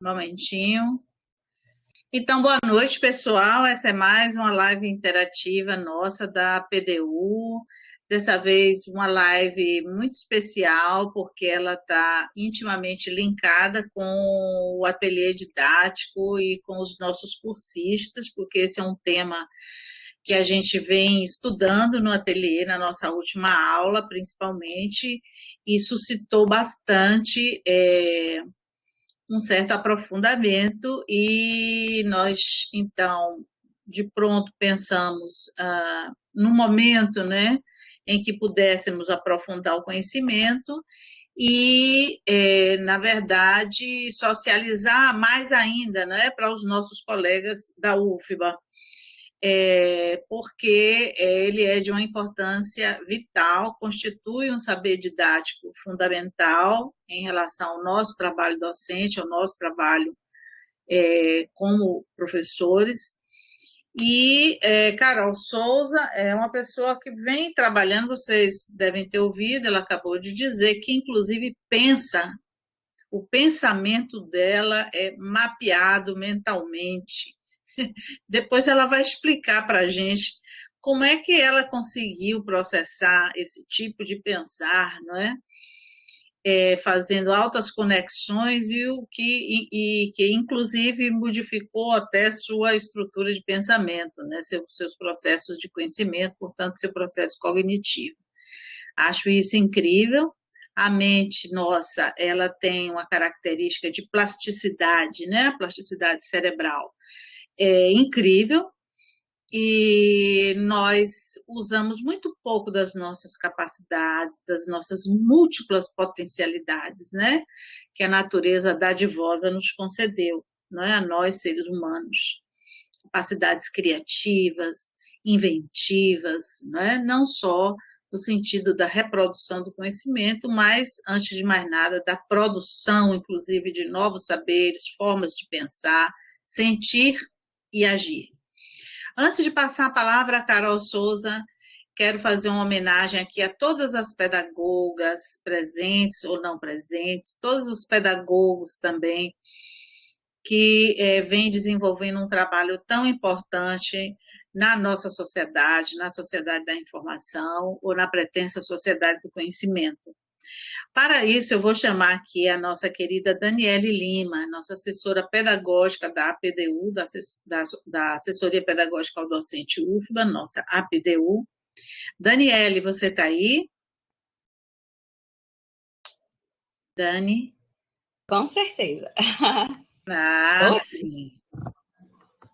Um momentinho. Então, boa noite, pessoal. Essa é mais uma live interativa nossa da PDU. Dessa vez, uma live muito especial, porque ela está intimamente linkada com o ateliê didático e com os nossos cursistas, porque esse é um tema que a gente vem estudando no ateliê, na nossa última aula, principalmente, e suscitou bastante um certo aprofundamento e nós, então, de pronto pensamos no momento, né, em que pudéssemos aprofundar o conhecimento e, na verdade, socializar mais ainda, né, para os nossos colegas da UFBA, porque ele é de uma importância vital, constitui um saber didático fundamental em relação ao nosso trabalho docente, ao nosso trabalho como professores. E Carol Souza é uma pessoa que vem trabalhando, vocês devem ter ouvido, ela acabou de dizer que, inclusive, o pensamento dela é mapeado mentalmente. Depois ela vai explicar para a gente como é que ela conseguiu processar esse tipo de pensar, não é? Fazendo altas conexões e que inclusive modificou até sua estrutura de pensamento, né? Seus processos de conhecimento, portanto, seu processo cognitivo. Acho isso incrível. A mente nossa, ela tem uma característica de plasticidade, né? Plasticidade cerebral incrível, e nós usamos muito pouco das nossas capacidades, das nossas múltiplas potencialidades, né? Que a natureza dadivosa nos concedeu, não é? A nós, seres humanos. Capacidades criativas, inventivas, não é? Não só no sentido da reprodução do conhecimento, mas, antes de mais nada, da produção, inclusive, de novos saberes, formas de pensar, sentir e agir. Antes de passar a palavra a Carol Souza, quero fazer uma homenagem aqui a todas as pedagogas presentes ou não presentes, todos os pedagogos também, que vêm desenvolvendo um trabalho tão importante na nossa sociedade, na sociedade da informação ou na pretensa sociedade do conhecimento. Para isso, eu vou chamar aqui a nossa querida Daniele Lima, nossa assessora pedagógica da APDU, da Assessoria Pedagógica ao Docente UFBA, nossa APDU. Daniele, você está aí? Dani? Com certeza. Sim.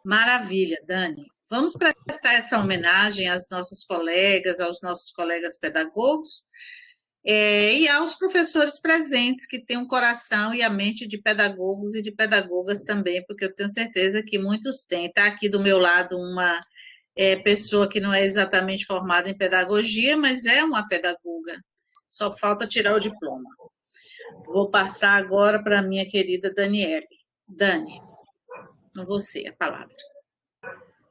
Maravilha, Dani. Vamos prestar essa homenagem às nossas colegas, aos nossos colegas pedagogos, e aos professores presentes, que têm um coração e a mente de pedagogos e de pedagogas também, porque eu tenho certeza que muitos têm. Está aqui do meu lado uma pessoa que não é exatamente formada em pedagogia, mas é uma pedagoga. Só falta tirar o diploma. Vou passar agora para a minha querida Daniele. Dani, com você a palavra.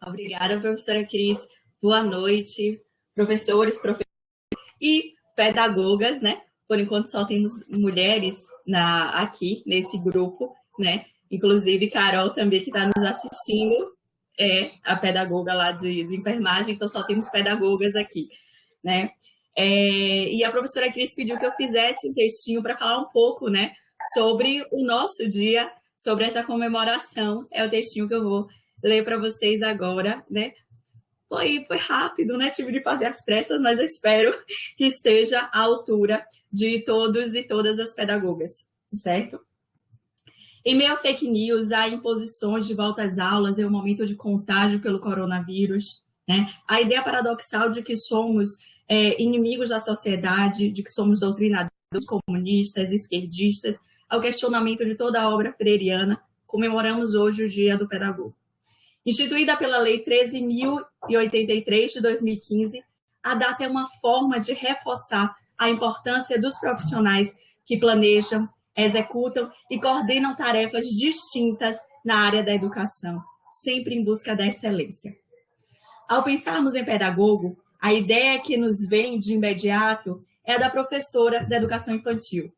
Obrigada, professora Cris. Boa noite, professores e pedagogas, né? Por enquanto só temos mulheres aqui nesse grupo, né? Inclusive Carol também, que está nos assistindo, é a pedagoga lá de enfermagem, então só temos pedagogas aqui, né? E a professora Cris pediu que eu fizesse um textinho para falar um pouco, né, sobre o nosso dia, sobre essa comemoração. É o textinho que eu vou ler para vocês agora, né? Foi rápido, né? Tive de fazer as pressas, mas eu espero que esteja à altura de todos e todas as pedagogas, certo? Em meio a fake news, há imposições de volta às aulas em um momento de contágio pelo coronavírus, né? A ideia paradoxal de que somos inimigos da sociedade, de que somos doutrinadores comunistas, esquerdistas, ao questionamento de toda a obra freiriana, comemoramos hoje o Dia do Pedagogo. Instituída pela Lei 13.083 de 2015, a data é uma forma de reforçar a importância dos profissionais que planejam, executam e coordenam tarefas distintas na área da educação, sempre em busca da excelência. Ao pensarmos em pedagogo, a ideia que nos vem de imediato é a da professora da educação infantil,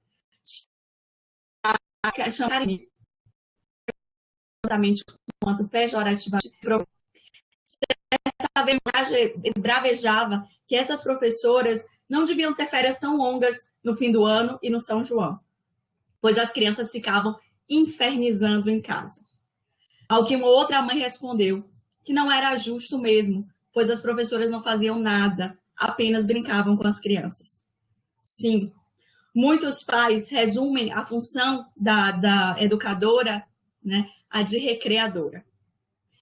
quanto pejorativamente, esbravejava que essas professoras não deviam ter férias tão longas no fim do ano e no São João, pois as crianças ficavam infernizando em casa. Ao que uma outra mãe respondeu que não era justo mesmo, pois as professoras não faziam nada, apenas brincavam com as crianças. Sim, muitos pais resumem a função da educadora, né, a de recreadora,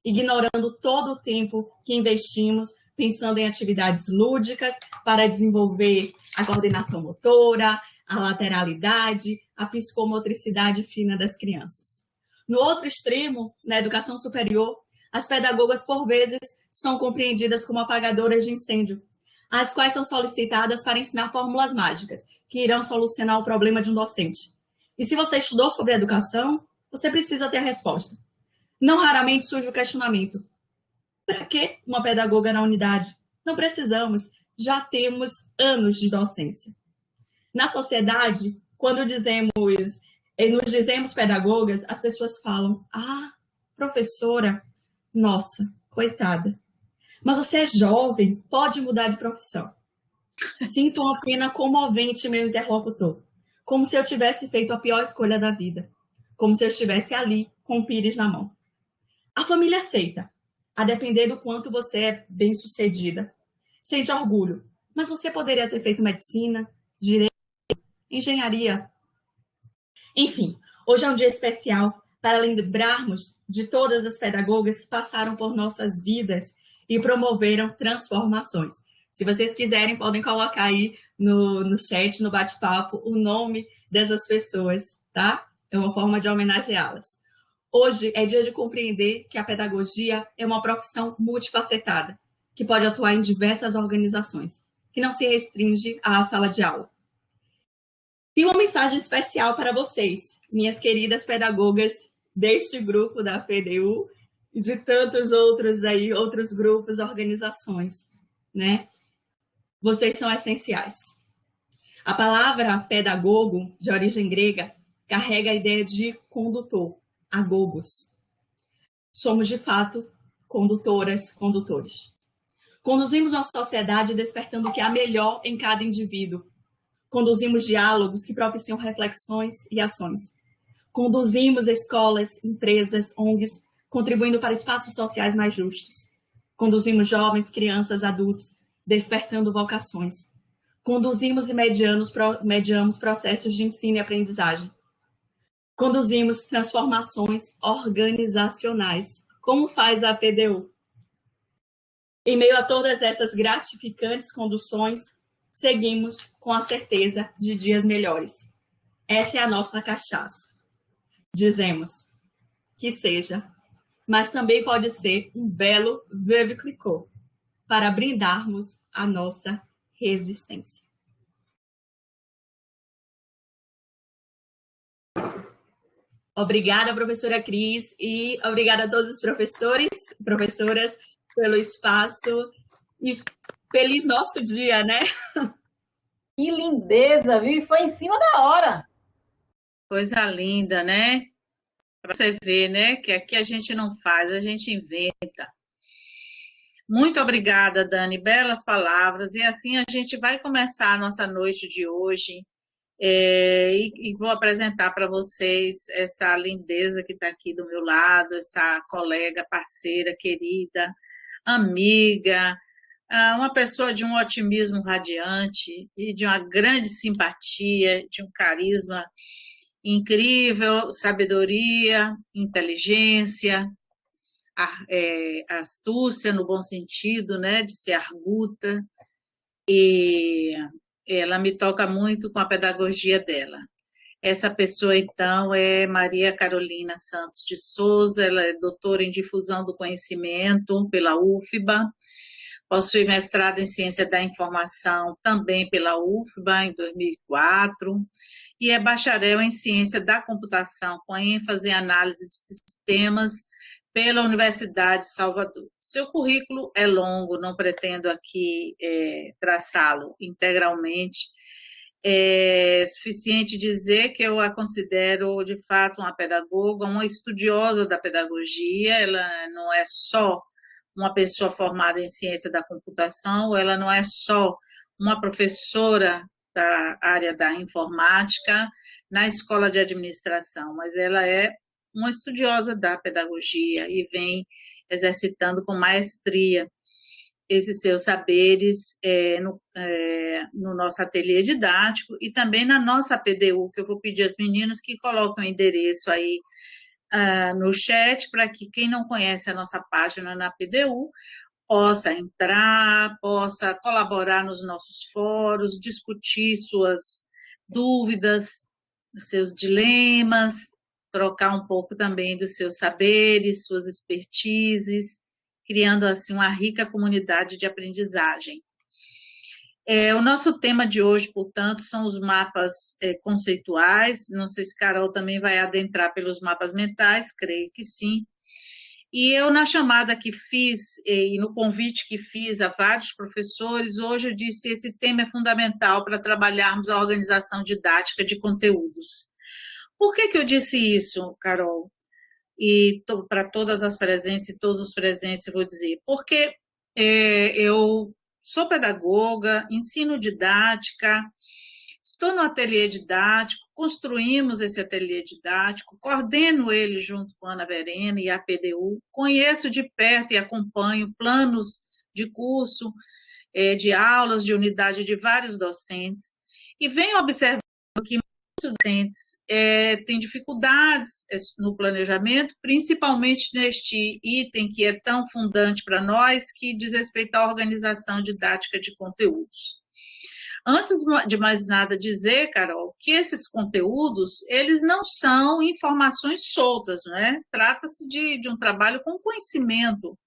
ignorando todo o tempo que investimos pensando em atividades lúdicas para desenvolver a coordenação motora, a lateralidade, a psicomotricidade fina das crianças. No outro extremo, na educação superior, as pedagogas, por vezes, são compreendidas como apagadoras de incêndio, as quais são solicitadas para ensinar fórmulas mágicas, que irão solucionar o problema de um docente. E se você estudou sobre educação, você precisa ter a resposta. Não raramente surge o questionamento: para que uma pedagoga na unidade? Não precisamos, já temos anos de docência. Na sociedade, quando nos dizemos pedagogas, as pessoas falam: ah, professora, nossa, coitada. Mas você é jovem, pode mudar de profissão. Sinto uma pena comovente meu interlocutor, como se eu tivesse feito a pior escolha da vida, como se eu estivesse ali com o pires na mão. A família aceita, a depender do quanto você é bem-sucedida. Sente orgulho, mas você poderia ter feito medicina, direito, engenharia. Enfim, hoje é um dia especial para lembrarmos de todas as pedagogas que passaram por nossas vidas e promoveram transformações. Se vocês quiserem, podem colocar aí no chat, no bate-papo, o nome dessas pessoas, tá? É uma forma de homenageá-las. Hoje é dia de compreender que a pedagogia é uma profissão multifacetada, que pode atuar em diversas organizações, que não se restringe à sala de aula. E uma mensagem especial para vocês, minhas queridas pedagogas deste grupo da PDU e de tantos outros aí, outros grupos, organizações, né? Vocês são essenciais. A palavra pedagogo, de origem grega, carrega a ideia de condutor, agogos. Somos, de fato, condutoras, condutores. Conduzimos uma sociedade despertando o que há melhor em cada indivíduo. Conduzimos diálogos que propiciam reflexões e ações. Conduzimos escolas, empresas, ONGs, contribuindo para espaços sociais mais justos. Conduzimos jovens, crianças, adultos, despertando vocações. Conduzimos e mediamos processos de ensino e aprendizagem. Conduzimos transformações organizacionais, como faz a PDU. Em meio a todas essas gratificantes conduções, seguimos com a certeza de dias melhores. Essa é a nossa cachaça. Dizemos que seja, mas também pode ser um belo veuve clicquot para brindarmos a nossa resistência. Obrigada, professora Cris, e obrigada a todos os professores e professoras pelo espaço e feliz nosso dia, né? Que lindeza, viu? E foi em cima da hora. Coisa linda, né? Para você ver, né? Que aqui a gente não faz, a gente inventa. Muito obrigada, Dani. Belas palavras. E assim a gente vai começar a nossa noite de hoje. E vou apresentar para vocês essa lindeza que está aqui do meu lado, essa colega, parceira, querida, amiga, uma pessoa de um otimismo radiante e de uma grande simpatia, de um carisma incrível, sabedoria, inteligência, astúcia no bom sentido, né, de ser arguta, e ela me toca muito com a pedagogia dela. Essa pessoa, então, é Maria Carolina Santos de Souza, ela é doutora em difusão do conhecimento pela UFBA, possui mestrado em ciência da informação também pela UFBA, em 2004, e é bacharel em ciência da computação, com ênfase em análise de sistemas pela Universidade de Salvador. Seu currículo é longo, não pretendo aqui traçá-lo integralmente. É suficiente dizer que eu a considero, de fato, uma pedagoga, uma estudiosa da pedagogia. Ela não é só uma pessoa formada em ciência da computação, ela não é só uma professora da área da informática na escola de administração, mas ela é uma estudiosa da pedagogia e vem exercitando com maestria esses seus saberes no nosso ateliê didático e também na nossa PDU, que eu vou pedir às meninas que coloquem o endereço aí no chat, para que quem não conhece a nossa página na PDU possa entrar, possa colaborar nos nossos fóruns, discutir suas dúvidas, seus dilemas, trocar um pouco também dos seus saberes, suas expertises, criando assim uma rica comunidade de aprendizagem. O nosso tema de hoje, portanto, são os mapas conceituais. Não sei se Carol também vai adentrar pelos mapas mentais, creio que sim. E eu, na chamada que fiz, e no convite que fiz a vários professores, hoje eu disse que esse tema é fundamental para trabalharmos a organização didática de conteúdos. Por que eu disse isso, Carol? E para todas as presentes e todos os presentes eu vou dizer, porque eu sou pedagoga, ensino didática, estou no ateliê didático, construímos esse ateliê didático, coordeno ele junto com a Ana Verena e a PDU, conheço de perto e acompanho planos de curso, de aulas, de unidade de vários docentes, e venho observando que muitos docentes têm dificuldades no planejamento, principalmente neste item que é tão fundante para nós, que diz respeito à organização didática de conteúdos. Antes de mais nada dizer, Carol, que esses conteúdos, eles não são informações soltas, não é? Trata-se de um trabalho com conhecimento.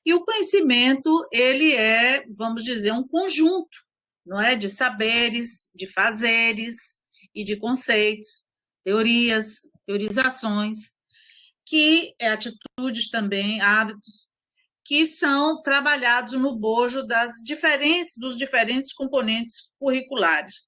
E o conhecimento, ele é, vamos dizer, um conjunto, não é? De saberes, de fazeres e de conceitos, teorias, teorizações, que atitudes também, hábitos, que são trabalhados no bojo dos diferentes componentes curriculares.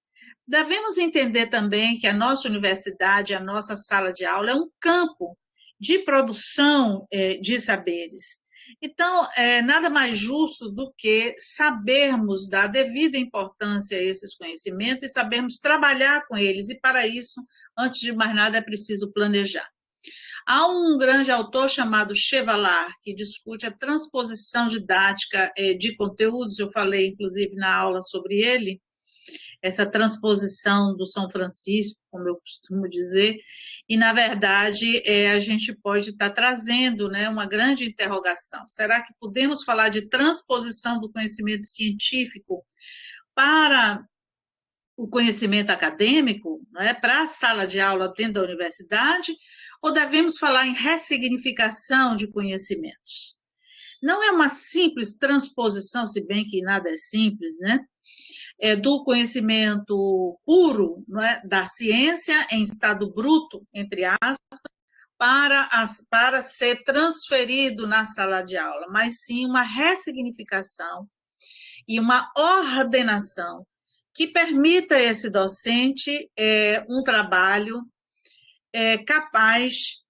Devemos entender também que a nossa universidade, a nossa sala de aula, é um campo de produção de saberes. Então, nada mais justo do que sabermos dar devida importância a esses conhecimentos e sabermos trabalhar com eles, e para isso, antes de mais nada, é preciso planejar. Há um grande autor chamado Chevalar, que discute a transposição didática de conteúdos, eu falei, inclusive, na aula sobre ele, essa transposição do São Francisco, como eu costumo dizer, e, na verdade, a gente pode estar trazendo, né, uma grande interrogação. Será que podemos falar de transposição do conhecimento científico para o conhecimento acadêmico, né, para a sala de aula dentro da universidade, ou devemos falar em ressignificação de conhecimentos? Não é uma simples transposição, se bem que nada é simples, né? Do conhecimento puro, não é? Da ciência em estado bruto, entre aspas, para ser transferido na sala de aula, mas sim uma ressignificação e uma ordenação que permita a esse docente um trabalho capaz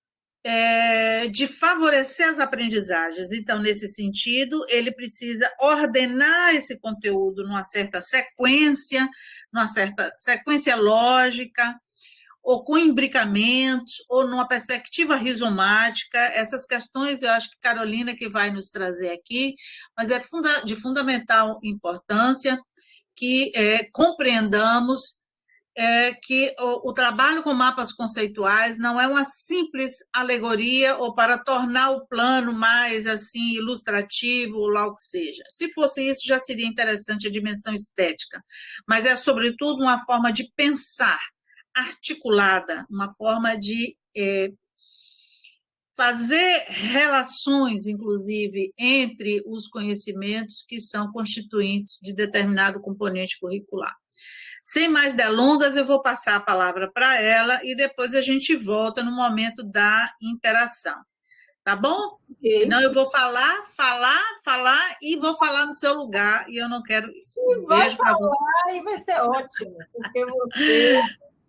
de favorecer as aprendizagens. Então, nesse sentido, ele precisa ordenar esse conteúdo numa certa sequência lógica, ou com imbricamentos, ou numa perspectiva rizomática. Essas questões eu acho que Carolina que vai nos trazer aqui, mas é de fundamental importância que compreendamos que o trabalho com mapas conceituais não é uma simples alegoria ou para tornar o plano mais assim ilustrativo, ou lá o que seja. Se fosse isso, já seria interessante a dimensão estética, mas é, sobretudo, uma forma de pensar articulada, uma forma de fazer relações, inclusive, entre os conhecimentos que são constituintes de determinado componente curricular. Sem mais delongas, eu vou passar a palavra para ela e depois a gente volta no momento da interação. tá bom? Ok. Senão eu vou falar e vou falar no seu lugar, e eu não quero isso. E Um vai beijo para você. falar e vai ser ótimo, porque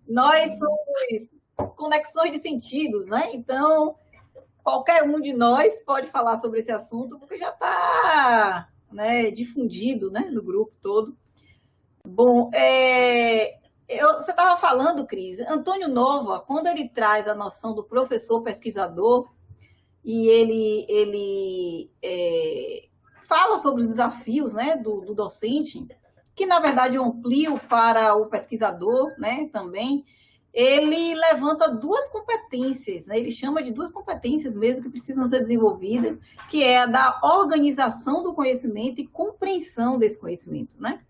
nós somos conexões de sentidos, né? Então, qualquer um de nós pode falar sobre esse assunto, porque já está, né, difundido, né, no grupo todo. Bom, você estava falando, Cris, Antônio Nova, quando ele traz a noção do professor pesquisador, e ele fala sobre os desafios, né, do docente, que na verdade eu amplio para o pesquisador, né, também. Ele levanta duas competências, né? Ele chama de duas competências mesmo que precisam ser desenvolvidas, que é a da organização do conhecimento e compreensão desse conhecimento, né?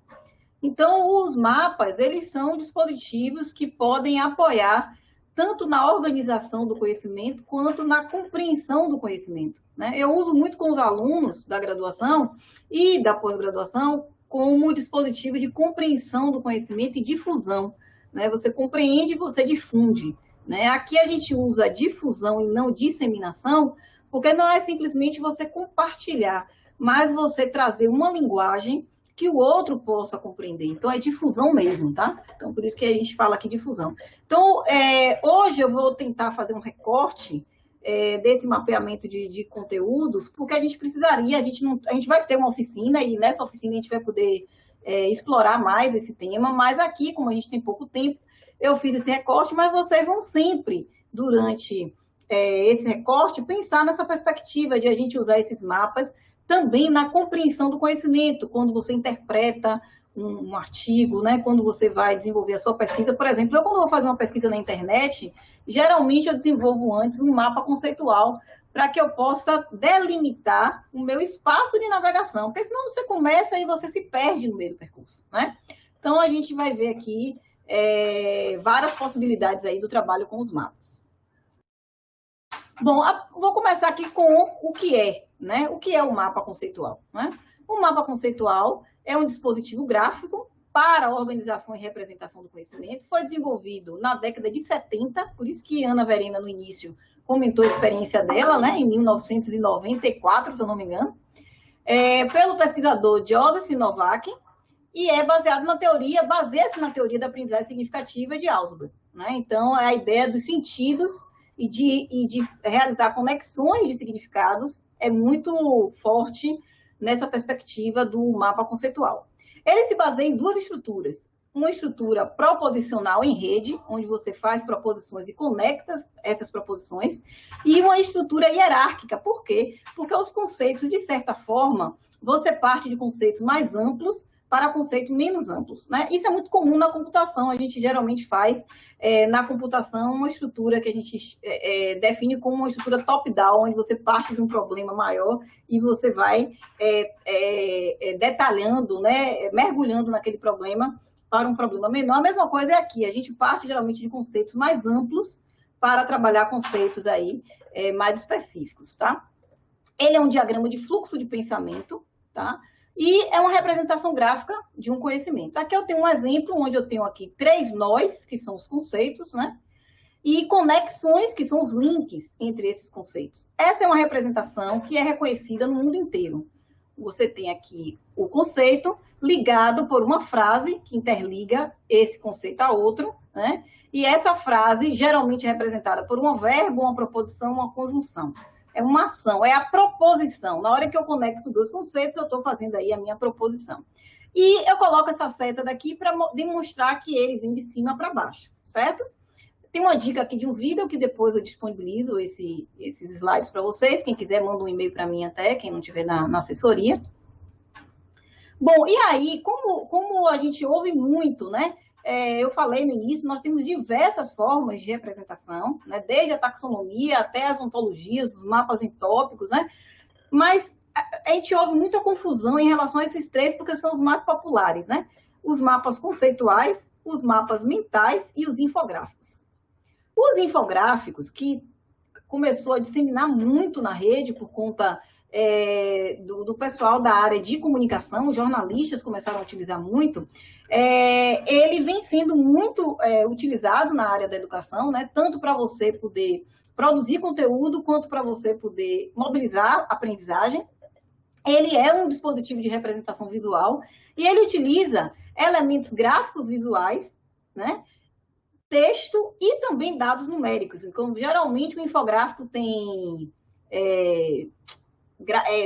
Então, os mapas, eles são dispositivos que podem apoiar tanto na organização do conhecimento quanto na compreensão do conhecimento, né? Eu uso muito com os alunos da graduação e da pós-graduação como dispositivo de compreensão do conhecimento e difusão, né? Você compreende e você difunde, né? Aqui a gente usa difusão e não disseminação, porque não é simplesmente você compartilhar, mas você trazer uma linguagem que o outro possa compreender. Então, é difusão mesmo, tá? Então, por isso que a gente fala aqui difusão. Então, hoje eu vou tentar fazer um recorte desse mapeamento de conteúdos, porque a gente precisaria, a gente vai ter uma oficina, e nessa oficina a gente vai poder explorar mais esse tema, mas aqui, como a gente tem pouco tempo, eu fiz esse recorte, mas vocês vão sempre, durante esse recorte, pensar nessa perspectiva de a gente usar esses mapas também na compreensão do conhecimento, quando você interpreta um artigo, né? Quando você vai desenvolver a sua pesquisa. Por exemplo, eu quando vou fazer uma pesquisa na internet, geralmente eu desenvolvo antes um mapa conceitual para que eu possa delimitar o meu espaço de navegação, porque senão você começa e você se perde no meio do percurso, né? Então, a gente vai ver aqui várias possibilidades aí do trabalho com os mapas. Bom, vou começar aqui com o que é, né? O que é o mapa conceitual, né? O mapa conceitual é um dispositivo gráfico para a organização e representação do conhecimento. Foi desenvolvido na década de 70, por isso que Ana Verena, no início, comentou a experiência dela, né? Em 1994, se eu não me engano, pelo pesquisador Joseph Novak, e é baseado na teoria, baseia-se na teoria da aprendizagem significativa de Ausubel, né? Então, é a ideia dos sentidos e de realizar conexões de significados é muito forte nessa perspectiva do mapa conceitual. Ele se baseia em duas estruturas. Uma estrutura proposicional em rede, onde você faz proposições e conecta essas proposições, e uma estrutura hierárquica. Por quê? Porque os conceitos, de certa forma, você parte de conceitos mais amplos para conceitos menos amplos, né? Isso é muito comum na computação. A gente geralmente faz na computação uma estrutura que a gente define como uma estrutura top-down, onde você parte de um problema maior e você vai detalhando, né, mergulhando naquele problema para um problema menor. A mesma coisa é aqui. A gente parte geralmente de conceitos mais amplos para trabalhar conceitos aí mais específicos, tá? Ele é um diagrama de fluxo de pensamento, tá? E é uma representação gráfica de um conhecimento. Aqui eu tenho um exemplo onde eu tenho aqui 3 nós, que são os conceitos, né? E conexões, que são os links entre esses conceitos. Essa é uma representação que é reconhecida no mundo inteiro. Você tem aqui o conceito ligado por uma frase que interliga esse conceito a outro, né? E essa frase geralmente é representada por um verbo, uma proposição, uma conjunção. É uma ação, é a proposição. Na hora que eu conecto dois conceitos, eu estou fazendo aí a minha proposição. E eu coloco essa seta daqui para demonstrar que ele vem de cima para baixo, certo? Tem uma dica aqui de um vídeo que depois eu disponibilizo esses slides para vocês. Quem quiser, manda um e-mail para mim até, quem não tiver na assessoria. Bom, e aí, como a gente ouve muito, né? Eu falei no início, nós temos diversas formas de representação, né? Desde a taxonomia até as ontologias, os mapas entópicos, né? Mas a gente ouve muita confusão em relação a esses três, porque são os mais populares, né? Os mapas conceituais, os mapas mentais e os infográficos. Os infográficos, que começou a disseminar muito na rede por conta do pessoal da área de comunicação, os jornalistas começaram a utilizar muito, ele vem sendo muito utilizado na área da educação, né? Tanto para você poder produzir conteúdo, quanto para você poder mobilizar a aprendizagem. Ele é um dispositivo de representação visual e ele utiliza elementos gráficos visuais, né? Texto e também dados numéricos. Então, geralmente, o infográfico tem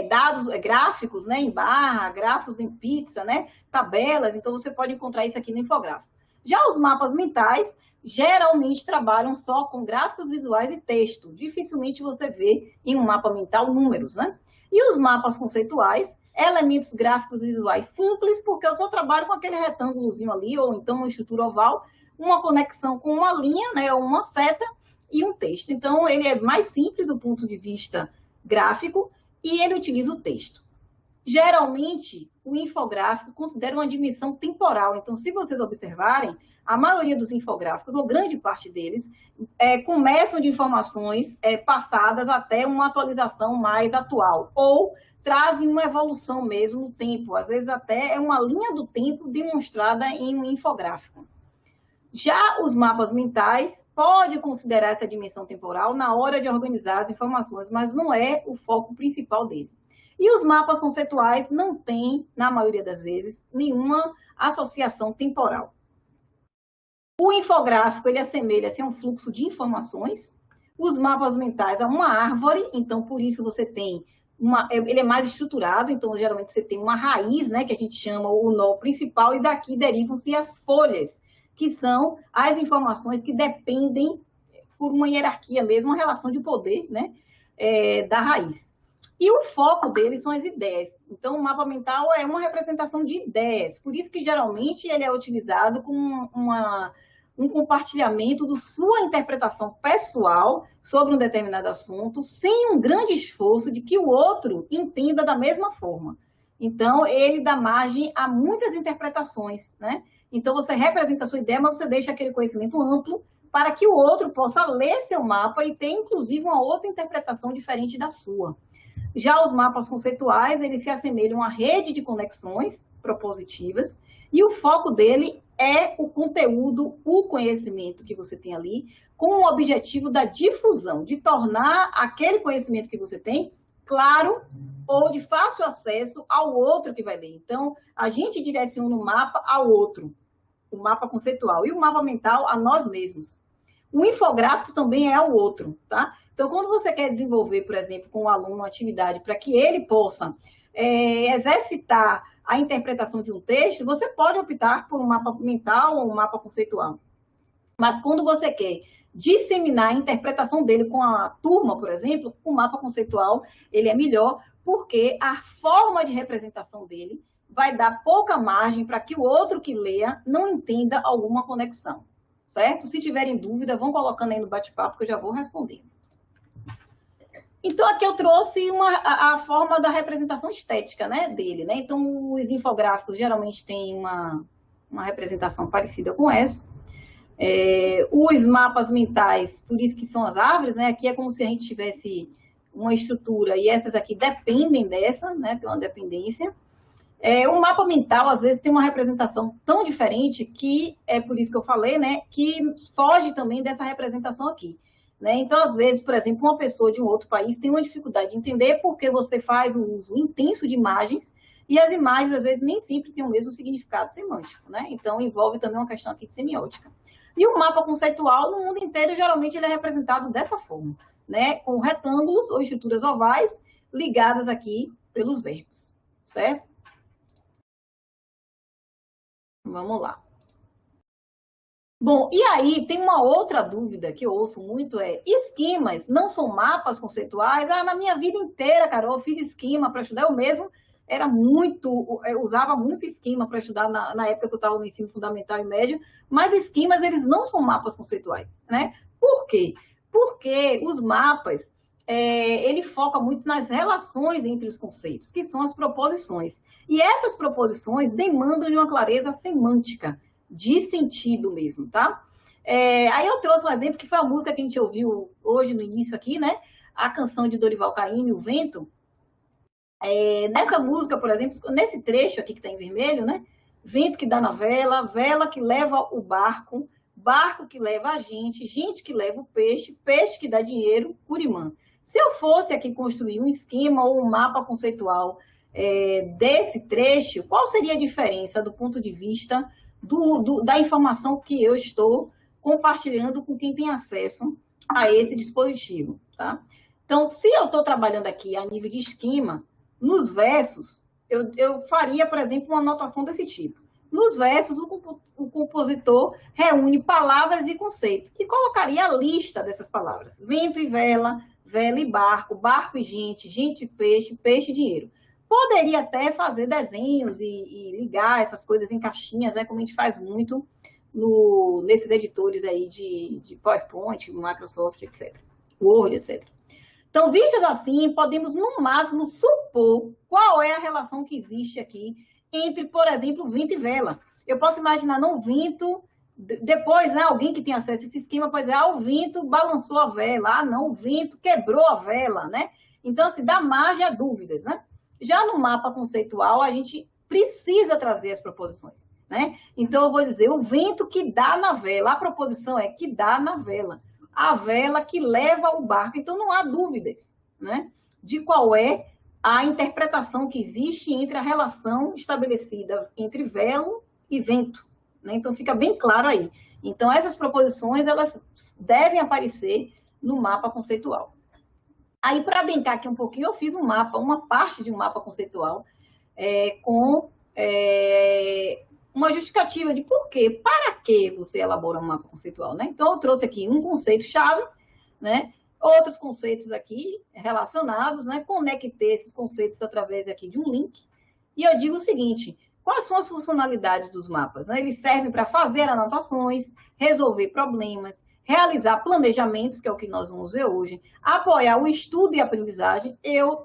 dados gráficos, né, em barra, gráficos em pizza, né, tabelas. Então, você pode encontrar isso aqui no infográfico. Já os mapas mentais, geralmente, trabalham só com gráficos visuais e texto. Dificilmente você vê em um mapa mental números, né? E os mapas conceituais, elementos gráficos visuais simples, porque eu só trabalho com aquele retângulozinho ali, ou então uma estrutura oval, uma conexão com uma linha, né, ou uma seta e um texto. Então, ele é mais simples do ponto de vista gráfico e ele utiliza o texto. Geralmente, o infográfico considera uma dimensão temporal. Então, se vocês observarem, a maioria dos infográficos, ou grande parte deles, começam de informações passadas até uma atualização mais atual, ou trazem uma evolução mesmo no tempo. Às vezes, até é uma linha do tempo demonstrada em um infográfico. Já os mapas mentais pode considerar essa dimensão temporal na hora de organizar as informações, mas não é o foco principal dele. E os mapas conceituais não têm, na maioria das vezes, nenhuma associação temporal. O infográfico, ele assemelha-se a um fluxo de informações. Os mapas mentais a uma árvore, então, por isso você tem ele é mais estruturado, então, geralmente, você tem uma raiz, né, que a gente chama o nó principal, e daqui derivam-se as folhas, que são as informações que dependem, por uma hierarquia mesmo, uma relação de poder, né, da raiz. E o foco deles são as ideias. Então, o mapa mental é uma representação de ideias. Por isso que, geralmente, ele é utilizado com um compartilhamento da sua interpretação pessoal sobre um determinado assunto, sem um grande esforço de que o outro entenda da mesma forma. Então, ele dá margem a muitas interpretações, né? Então, você representa a sua ideia, mas você deixa aquele conhecimento amplo para que o outro possa ler seu mapa e ter, inclusive, uma outra interpretação diferente da sua. Já os mapas conceituais, eles se assemelham a rede de conexões propositivas e o foco dele é o conteúdo, o conhecimento que você tem ali, com o objetivo da difusão, de tornar aquele conhecimento que você tem claro ou de fácil acesso ao outro que vai ler. Então, a gente direciona o mapa ao outro, o mapa conceitual, e o mapa mental a nós mesmos. O infográfico também é ao outro, tá? Então, quando você quer desenvolver, por exemplo, com o aluno uma atividade para que ele possa exercitar a interpretação de um texto, você pode optar por um mapa mental ou um mapa conceitual. Mas quando você quer disseminar a interpretação dele com a turma, por exemplo, o mapa conceitual ele é melhor, porque a forma de representação dele vai dar pouca margem para que o outro que leia não entenda alguma conexão, certo? Se tiverem dúvida, vão colocando aí no bate-papo que eu já vou responder. Então, aqui eu trouxe a forma da representação estética, né, dele, né? Então, os infográficos geralmente têm uma representação parecida com essa. Os mapas mentais, por isso que são as árvores, né? Aqui é como se a gente tivesse uma estrutura e essas aqui dependem dessa, né? Tem uma dependência. O mapa mental, às vezes, tem uma representação tão diferente que, é por isso que eu falei, né? Que foge também dessa representação aqui. Né? Então, às vezes, por exemplo, uma pessoa de um outro país tem uma dificuldade de entender porque você faz o uso intenso de imagens e as imagens, às vezes, nem sempre têm o mesmo significado semântico. Né? Então, envolve também uma questão aqui de semiótica. E o mapa conceitual, no mundo inteiro, geralmente, ele é representado dessa forma, né? Com retângulos ou estruturas ovais ligadas aqui pelos verbos, certo? Vamos lá. Bom, e aí tem uma outra dúvida que eu ouço muito, esquemas não são mapas conceituais? Na minha vida inteira, Carol, eu fiz esquema para estudar, eu mesmo usava muito esquema para estudar na época que eu estava no ensino fundamental e médio, mas esquemas, eles não são mapas conceituais, né? Por quê? Porque os mapas, ele foca muito nas relações entre os conceitos, que são as proposições. E essas proposições demandam de uma clareza semântica, de sentido mesmo, tá? Aí eu trouxe um exemplo que foi a música que a gente ouviu hoje no início aqui, né? A canção de Dorival Caymmi, O Vento. Nessa música, por exemplo, nesse trecho aqui que está em vermelho, né? Vento que dá na vela, vela que leva o barco, barco que leva a gente que leva o peixe, peixe que dá dinheiro, Curimã. Se eu fosse aqui construir um esquema ou um mapa conceitual desse trecho, qual seria a diferença do ponto de vista da informação que eu estou compartilhando com quem tem acesso a esse dispositivo, tá? Então, se eu estou trabalhando aqui a nível de esquema, nos versos, eu faria, por exemplo, uma anotação desse tipo. Nos versos, o compositor reúne palavras e conceitos e colocaria a lista dessas palavras. Vento e vela, vela e barco, barco e gente e peixe, peixe e dinheiro. Poderia até fazer desenhos e ligar essas coisas em caixinhas, né, como a gente faz muito nesses editores aí de PowerPoint, Microsoft, etc. Word, etc. Então, vistas assim, podemos, no máximo, supor qual é a relação que existe aqui entre, por exemplo, vento e vela. Eu posso imaginar, não, vento, depois, né, alguém que tem acesso a esse esquema pode dizer, o vento balançou a vela, não, o vento quebrou a vela, né? Então, assim, dá margem a dúvidas, né? Já no mapa conceitual, a gente precisa trazer as proposições, né? Então, eu vou dizer, o vento que dá na vela, a proposição é que dá na vela, a vela que leva o barco. Então, não há dúvidas, né, de qual é a interpretação que existe entre a relação estabelecida entre velo e vento, né? Então, fica bem claro aí. Então, essas proposições, elas devem aparecer no mapa conceitual. Aí, para brincar aqui um pouquinho, eu fiz um mapa, uma parte de um mapa conceitual com uma justificativa de por quê, para que você elabora um mapa conceitual, né? Então, eu trouxe aqui um conceito-chave, né? Outros conceitos aqui relacionados, né? Conectei esses conceitos através aqui de um link. E eu digo o seguinte, quais são as funcionalidades dos mapas, né? Eles servem para fazer anotações, resolver problemas, realizar planejamentos, que é o que nós vamos ver hoje, apoiar o estudo e aprendizagem.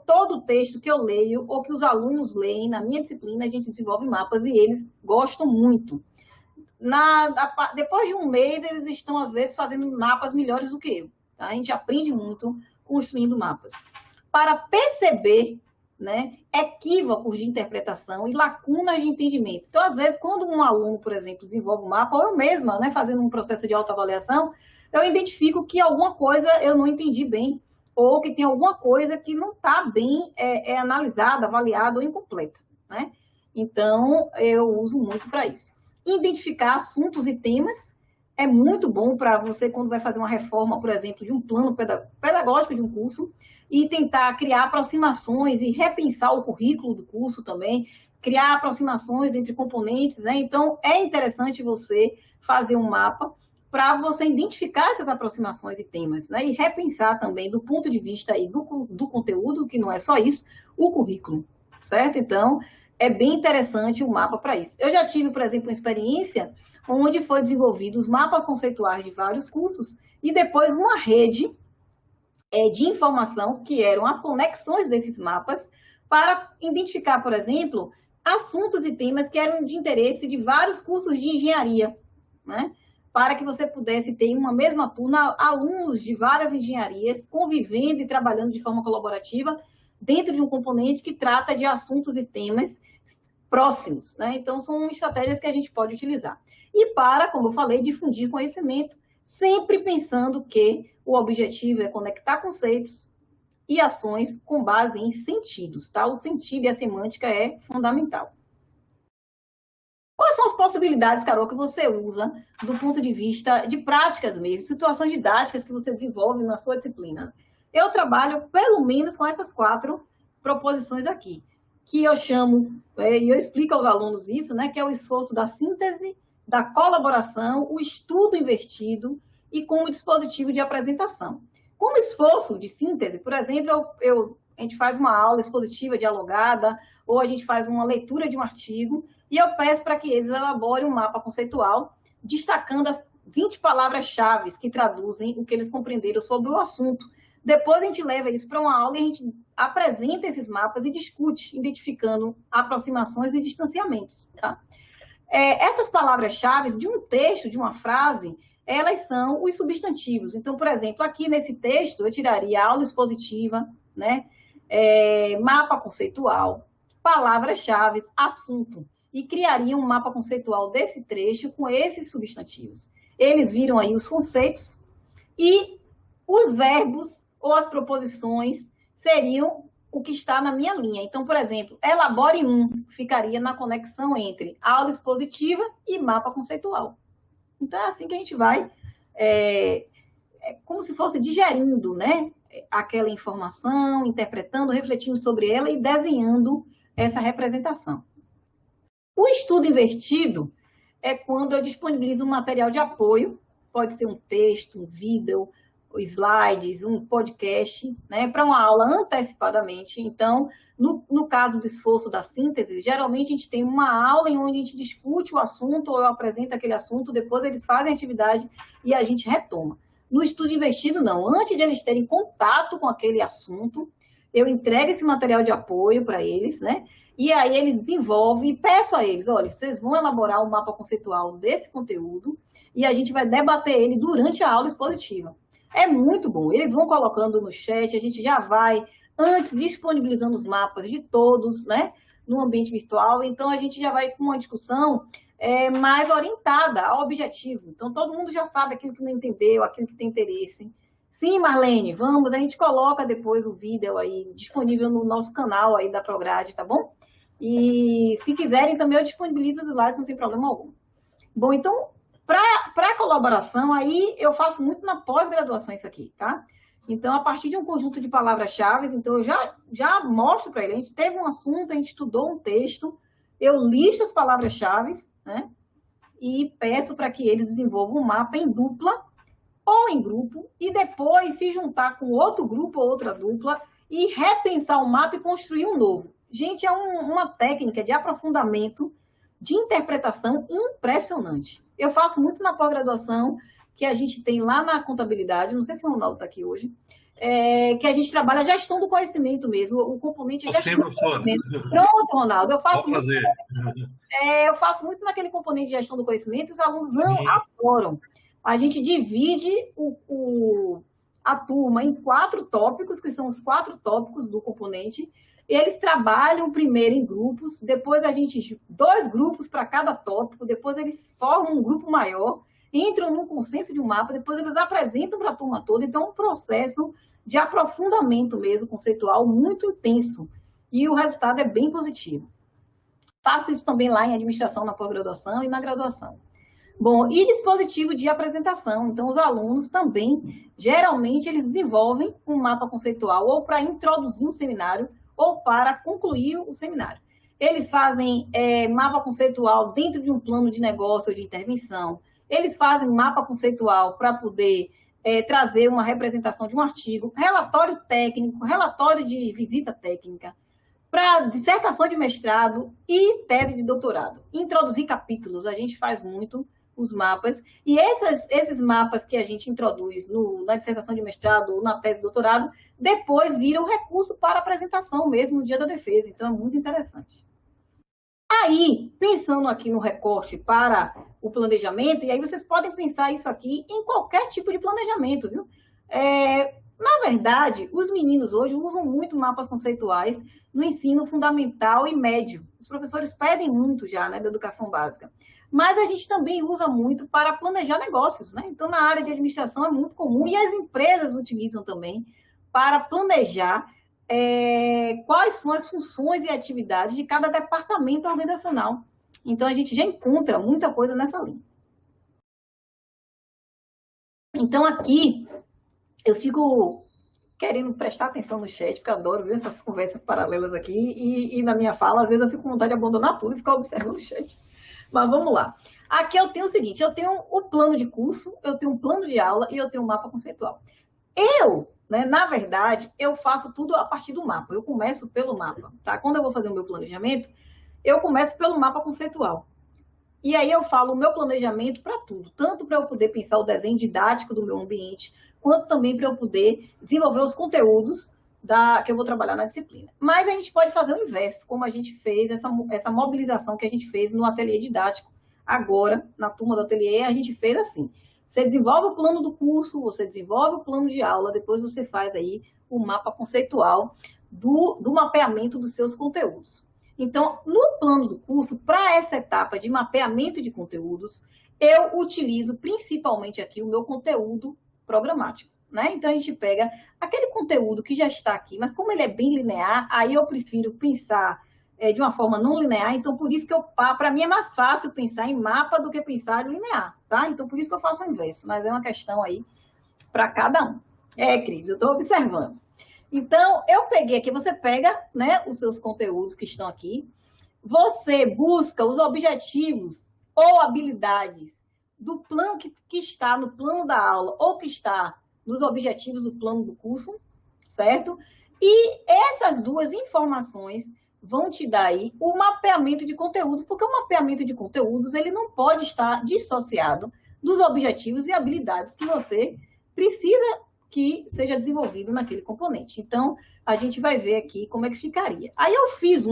Todo o texto que eu leio ou que os alunos leem na minha disciplina, a gente desenvolve mapas e eles gostam muito. Depois de um mês, eles estão, às vezes, fazendo mapas melhores do que eu. Tá? A gente aprende muito construindo mapas. Para perceber, né, equívocos de interpretação e lacunas de entendimento. Então, às vezes, quando um aluno, por exemplo, desenvolve um mapa, ou eu mesma, né, fazendo um processo de autoavaliação, eu identifico que alguma coisa eu não entendi bem, ou que tem alguma coisa que não está bem analisada, avaliada ou incompleta, né? Então, eu uso muito para isso. Identificar assuntos e temas é muito bom para você, quando vai fazer uma reforma, por exemplo, de um plano pedagógico de um curso, e tentar criar aproximações e repensar o currículo do curso também, criar aproximações entre componentes, né? Então, é interessante você fazer um mapa para você identificar essas aproximações e temas, né? E repensar também do ponto de vista aí do conteúdo, que não é só isso, o currículo, certo? Então, é bem interessante o mapa para isso. Eu já tive, por exemplo, uma experiência onde foi desenvolvido os mapas conceituais de vários cursos e depois uma rede de informação, que eram as conexões desses mapas, para identificar, por exemplo, assuntos e temas que eram de interesse de vários cursos de engenharia, né? Para que você pudesse ter em uma mesma turma alunos de várias engenharias convivendo e trabalhando de forma colaborativa dentro de um componente que trata de assuntos e temas próximos, né? Então, são estratégias que a gente pode utilizar. E para, como eu falei, difundir conhecimento, sempre pensando que o objetivo é conectar conceitos e ações com base em sentidos, tá? O sentido e a semântica é fundamental. Quais são as possibilidades, Carol, que você usa do ponto de vista de práticas mesmo, situações didáticas que você desenvolve na sua disciplina? Eu trabalho pelo menos com essas 4 proposições aqui, que eu chamo, e eu explico aos alunos isso, né, que é o esforço da síntese, da colaboração, o estudo invertido e como dispositivo de apresentação. Como esforço de síntese, por exemplo, a gente faz uma aula expositiva dialogada, ou a gente faz uma leitura de um artigo, e eu peço para que eles elaborem um mapa conceitual, destacando as 20 palavras-chave que traduzem o que eles compreenderam sobre o assunto. Depois a gente leva isso para uma aula e a gente apresenta esses mapas e discute, identificando aproximações e distanciamentos. Tá? Essas palavras-chave de um texto, de uma frase, elas são os substantivos. Então, por exemplo, aqui nesse texto, eu tiraria aula expositiva, né? Mapa conceitual, palavras-chave, assunto, e criaria um mapa conceitual desse trecho com esses substantivos. eles viram aí os conceitos e os verbos ou as proposições seriam o que está na minha linha. Então, por exemplo, elabore um, ficaria na conexão entre aula expositiva e mapa conceitual. Então, é assim que a gente vai, como se fosse digerindo, né, aquela informação, interpretando, refletindo sobre ela e desenhando essa representação. O estudo invertido é quando eu disponibilizo um material de apoio, pode ser um texto, um vídeo, slides, um podcast, né, para uma aula antecipadamente. Então, no caso do esforço da síntese, geralmente a gente tem uma aula em onde a gente discute o assunto, ou eu apresento aquele assunto, depois eles fazem a atividade e a gente retoma. No estudo invertido, não. Antes de eles terem contato com aquele assunto, eu entrego esse material de apoio para eles, né? E aí ele desenvolve e peço a eles, olha, vocês vão elaborar um mapa conceitual desse conteúdo e a gente vai debater ele durante a aula expositiva. É muito bom. Eles vão colocando no chat, a gente já vai, antes, disponibilizando os mapas de todos, né? No ambiente virtual. Então, a gente já vai com uma discussão mais orientada ao objetivo. Então, todo mundo já sabe aquilo que não entendeu, aquilo que tem interesse. Sim, Marlene, vamos. A gente coloca depois o vídeo aí disponível no nosso canal aí da Prograde, tá bom? E se quiserem também eu disponibilizo os slides, não tem problema algum. Bom, então, para a colaboração, aí eu faço muito na pós-graduação isso aqui, tá? Então, a partir de um conjunto de palavras-chave, então eu já mostro para ele, a gente teve um assunto, a gente estudou um texto, eu listo as palavras-chave, né? E peço para que eles desenvolvam um mapa em dupla ou em grupo, e depois se juntar com outro grupo ou outra dupla e repensar o mapa e construir um novo. Gente, é uma técnica de aprofundamento, de interpretação impressionante. Eu faço muito na pós-graduação, que a gente tem lá na contabilidade, não sei se o Ronaldo está aqui hoje, que a gente trabalha a gestão do conhecimento mesmo, o componente de gestão do conhecimento. Pronto, Ronaldo, eu faço muito naquele componente de gestão do conhecimento, e os alunos não adoram. A gente divide a turma em 4 tópicos, que são os 4 tópicos do componente. Eles trabalham primeiro em grupos, depois a gente 2 grupos para cada tópico, depois eles formam um grupo maior, entram num consenso de um mapa, depois eles apresentam para a turma toda. Então, é um processo de aprofundamento mesmo conceitual muito intenso. E o resultado é bem positivo. Faço isso também lá em administração, na pós-graduação e na graduação. Bom, e dispositivo de apresentação. Então, os alunos também, geralmente, eles desenvolvem um mapa conceitual ou para introduzir um seminário ou para concluir o seminário. Eles fazem mapa conceitual dentro de um plano de negócio ou de intervenção. Eles fazem mapa conceitual para poder trazer uma representação de um artigo, relatório técnico, relatório de visita técnica, para dissertação de mestrado e tese de doutorado. Introduzir capítulos, a gente faz muito os mapas, e esses mapas que a gente introduz na dissertação de mestrado ou na tese de doutorado, depois viram recurso para apresentação mesmo no dia da defesa, então é muito interessante. Aí, pensando aqui no recorte para o planejamento, e aí vocês podem pensar isso aqui em qualquer tipo de planejamento, viu? Na verdade, os meninos hoje usam muito mapas conceituais no ensino fundamental e médio. Os professores pedem muito já, né, da educação básica. Mas a gente também usa muito para planejar negócios, né? Então, na área de administração é muito comum e as empresas utilizam também para planejar quais são as funções e atividades de cada departamento organizacional. Então, a gente já encontra muita coisa nessa linha. Então, aqui, eu fico querendo prestar atenção no chat, porque eu adoro ver essas conversas paralelas aqui, e na minha fala, às vezes eu fico com vontade de abandonar tudo e ficar observando o chat. Mas vamos lá. Aqui eu tenho o seguinte, eu tenho o plano de curso, eu tenho um plano de aula e eu tenho um mapa conceitual. Na verdade, eu faço tudo a partir do mapa. Eu começo pelo mapa, tá? Quando eu vou fazer o meu planejamento, eu começo pelo mapa conceitual. E aí eu falo o meu planejamento para tudo, tanto para eu poder pensar o desenho didático do meu ambiente, quanto também para eu poder desenvolver os conteúdos que eu vou trabalhar na disciplina. Mas a gente pode fazer o inverso, como a gente fez, essa mobilização que a gente fez no ateliê didático. Agora, na turma do ateliê, a gente fez assim. Você desenvolve o plano do curso, você desenvolve o plano de aula, depois você faz aí o mapa conceitual do mapeamento dos seus conteúdos. Então, no plano do curso, para essa etapa de mapeamento de conteúdos, eu utilizo principalmente aqui o meu conteúdo programático, né? Então, a gente pega aquele conteúdo que já está aqui, mas como ele é bem linear, aí eu prefiro pensar de uma forma não linear, então por isso que para mim é mais fácil pensar em mapa do que pensar em linear, tá? Então, por isso que eu faço o inverso, mas é uma questão aí para cada um. Cris, eu estou observando. Então, eu peguei aqui, você pega, né, os seus conteúdos que estão aqui, você busca os objetivos ou habilidades do plano que está no plano da aula ou que está nos objetivos do plano do curso, certo? E essas duas informações vão te dar aí o mapeamento de conteúdos, porque o mapeamento de conteúdos ele não pode estar dissociado dos objetivos e habilidades que você precisa que seja desenvolvido naquele componente. Então, a gente vai ver aqui como é que ficaria. Aí eu fiz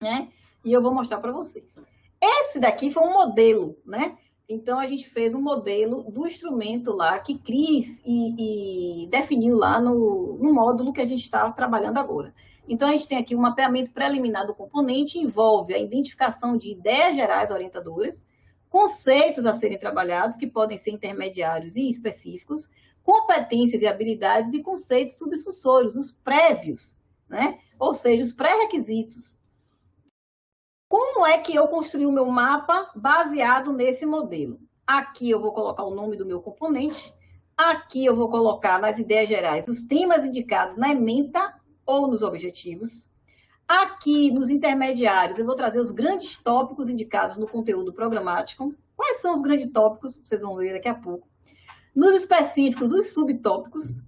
né? E eu vou mostrar para vocês. Esse daqui foi um modelo, né? Então, a gente fez um modelo do instrumento lá que Cris e definiu lá no módulo que a gente está trabalhando agora. Então, a gente tem aqui um mapeamento preliminar do componente, envolve a identificação de ideias gerais orientadoras, conceitos a serem trabalhados, que podem ser intermediários e específicos, competências e habilidades e conceitos subsussórios, os prévios, né? Ou seja, os pré-requisitos. Como é que eu construí o meu mapa baseado nesse modelo? Aqui eu vou colocar o nome do meu componente, aqui eu vou colocar nas ideias gerais os temas indicados na ementa ou nos objetivos. Aqui nos intermediários eu vou trazer os grandes tópicos indicados no conteúdo programático. Quais são os grandes tópicos? Vocês vão ver daqui a pouco. Nos específicos, os subtópicos.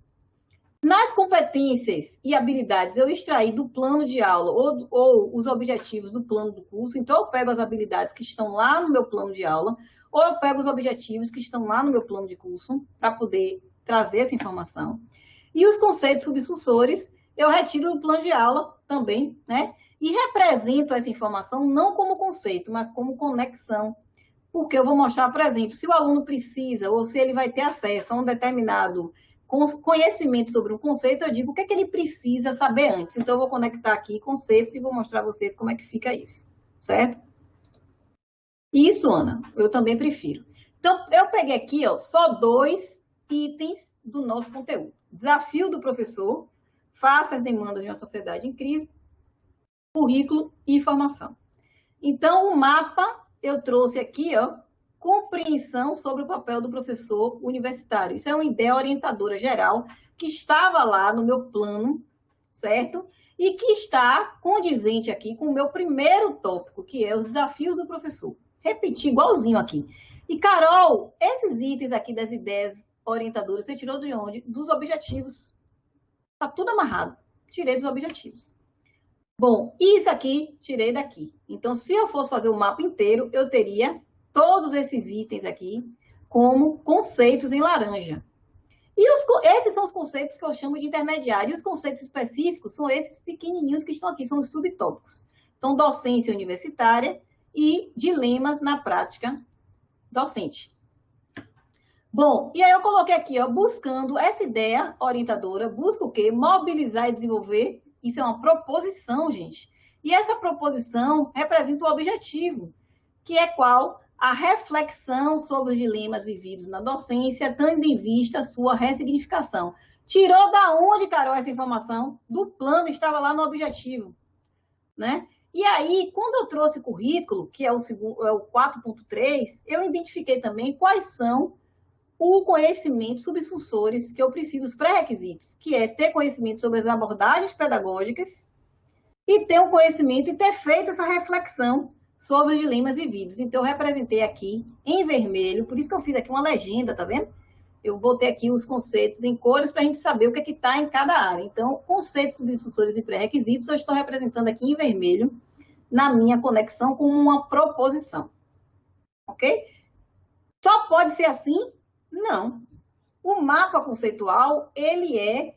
Nas competências e habilidades, eu extraí do plano de aula ou os objetivos do plano do curso. Então, eu pego as habilidades que estão lá no meu plano de aula, ou eu pego os objetivos que estão lá no meu plano de curso, para poder trazer essa informação. E os conceitos subsussores, eu retiro do plano de aula também, né? E represento essa informação não como conceito, mas como conexão. Porque eu vou mostrar, por exemplo, se o aluno precisa, ou se ele vai ter acesso a um determinado conhecimento sobre um conceito, eu digo o que é que ele precisa saber antes. Então, eu vou conectar aqui conceitos e vou mostrar a vocês como é que fica isso, certo? Isso, Ana, eu também prefiro. Então, eu peguei aqui, ó, só 2 itens do nosso conteúdo. Desafio do professor, faça as demandas de uma sociedade em crise, currículo e formação. Então, o mapa eu trouxe aqui, ó, compreensão sobre o papel do professor universitário. Isso é uma ideia orientadora geral que estava lá no meu plano, certo? E que está condizente aqui com o meu primeiro tópico, que é os desafios do professor. Repeti igualzinho aqui. E, Carol, esses itens aqui das ideias orientadoras, você tirou de onde? Dos objetivos. Está tudo amarrado. Tirei dos objetivos. Bom, isso aqui, tirei daqui. Então, se eu fosse fazer o mapa inteiro, eu teria todos esses itens aqui como conceitos em laranja. E esses são os conceitos que eu chamo de intermediário. E os conceitos específicos são esses pequenininhos que estão aqui, são os subtópicos. Então, docência universitária e dilemas na prática docente. Bom, e aí eu coloquei aqui, ó, buscando essa ideia orientadora, busca o quê? Mobilizar e desenvolver. Isso é uma proposição, gente. E essa proposição representa o objetivo, que é qual? A reflexão sobre os dilemas vividos na docência, tendo em vista a sua ressignificação. Tirou da onde, Carol, essa informação? Do plano, estava lá no objetivo, né? E aí, quando eu trouxe currículo, que é o 4.3, eu identifiquei também quais são os conhecimentos subsussores que eu preciso, os pré-requisitos, que é ter conhecimento sobre as abordagens pedagógicas e ter um conhecimento e ter feito essa reflexão sobre os dilemas vividos. Então, eu representei aqui em vermelho, por isso que eu fiz aqui uma legenda, tá vendo? Eu botei aqui os conceitos em cores para a gente saber o que é que está em cada área. Então, conceitos, subsussores e pré-requisitos, eu estou representando aqui em vermelho na minha conexão com uma proposição. Ok? Só pode ser assim? Não. O mapa conceitual, ele é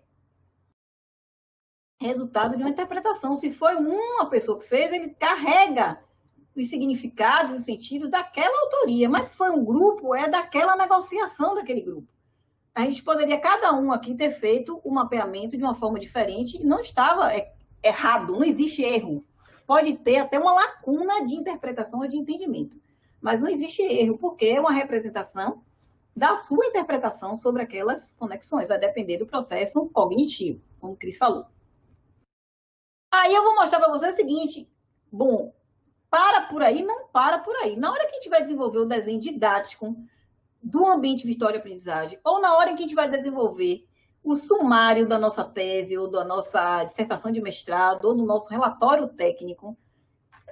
resultado de uma interpretação. Se foi uma pessoa que fez, ele carrega os significados, os sentidos daquela autoria. Mas se foi um grupo, é daquela negociação daquele grupo. A gente poderia, cada um aqui, ter feito o mapeamento de uma forma diferente e não estava errado, não existe erro. Pode ter até uma lacuna de interpretação ou de entendimento. mas não existe erro, porque é uma representação da sua interpretação sobre aquelas conexões, vai depender do processo cognitivo, como o Cris falou. Aí eu vou mostrar para vocês o seguinte, bom, para por aí, não para por aí. Na hora que a gente vai desenvolver o desenho didático do ambiente virtual de aprendizagem, ou na hora que a gente vai desenvolver o sumário da nossa tese, ou da nossa dissertação de mestrado, ou do nosso relatório técnico,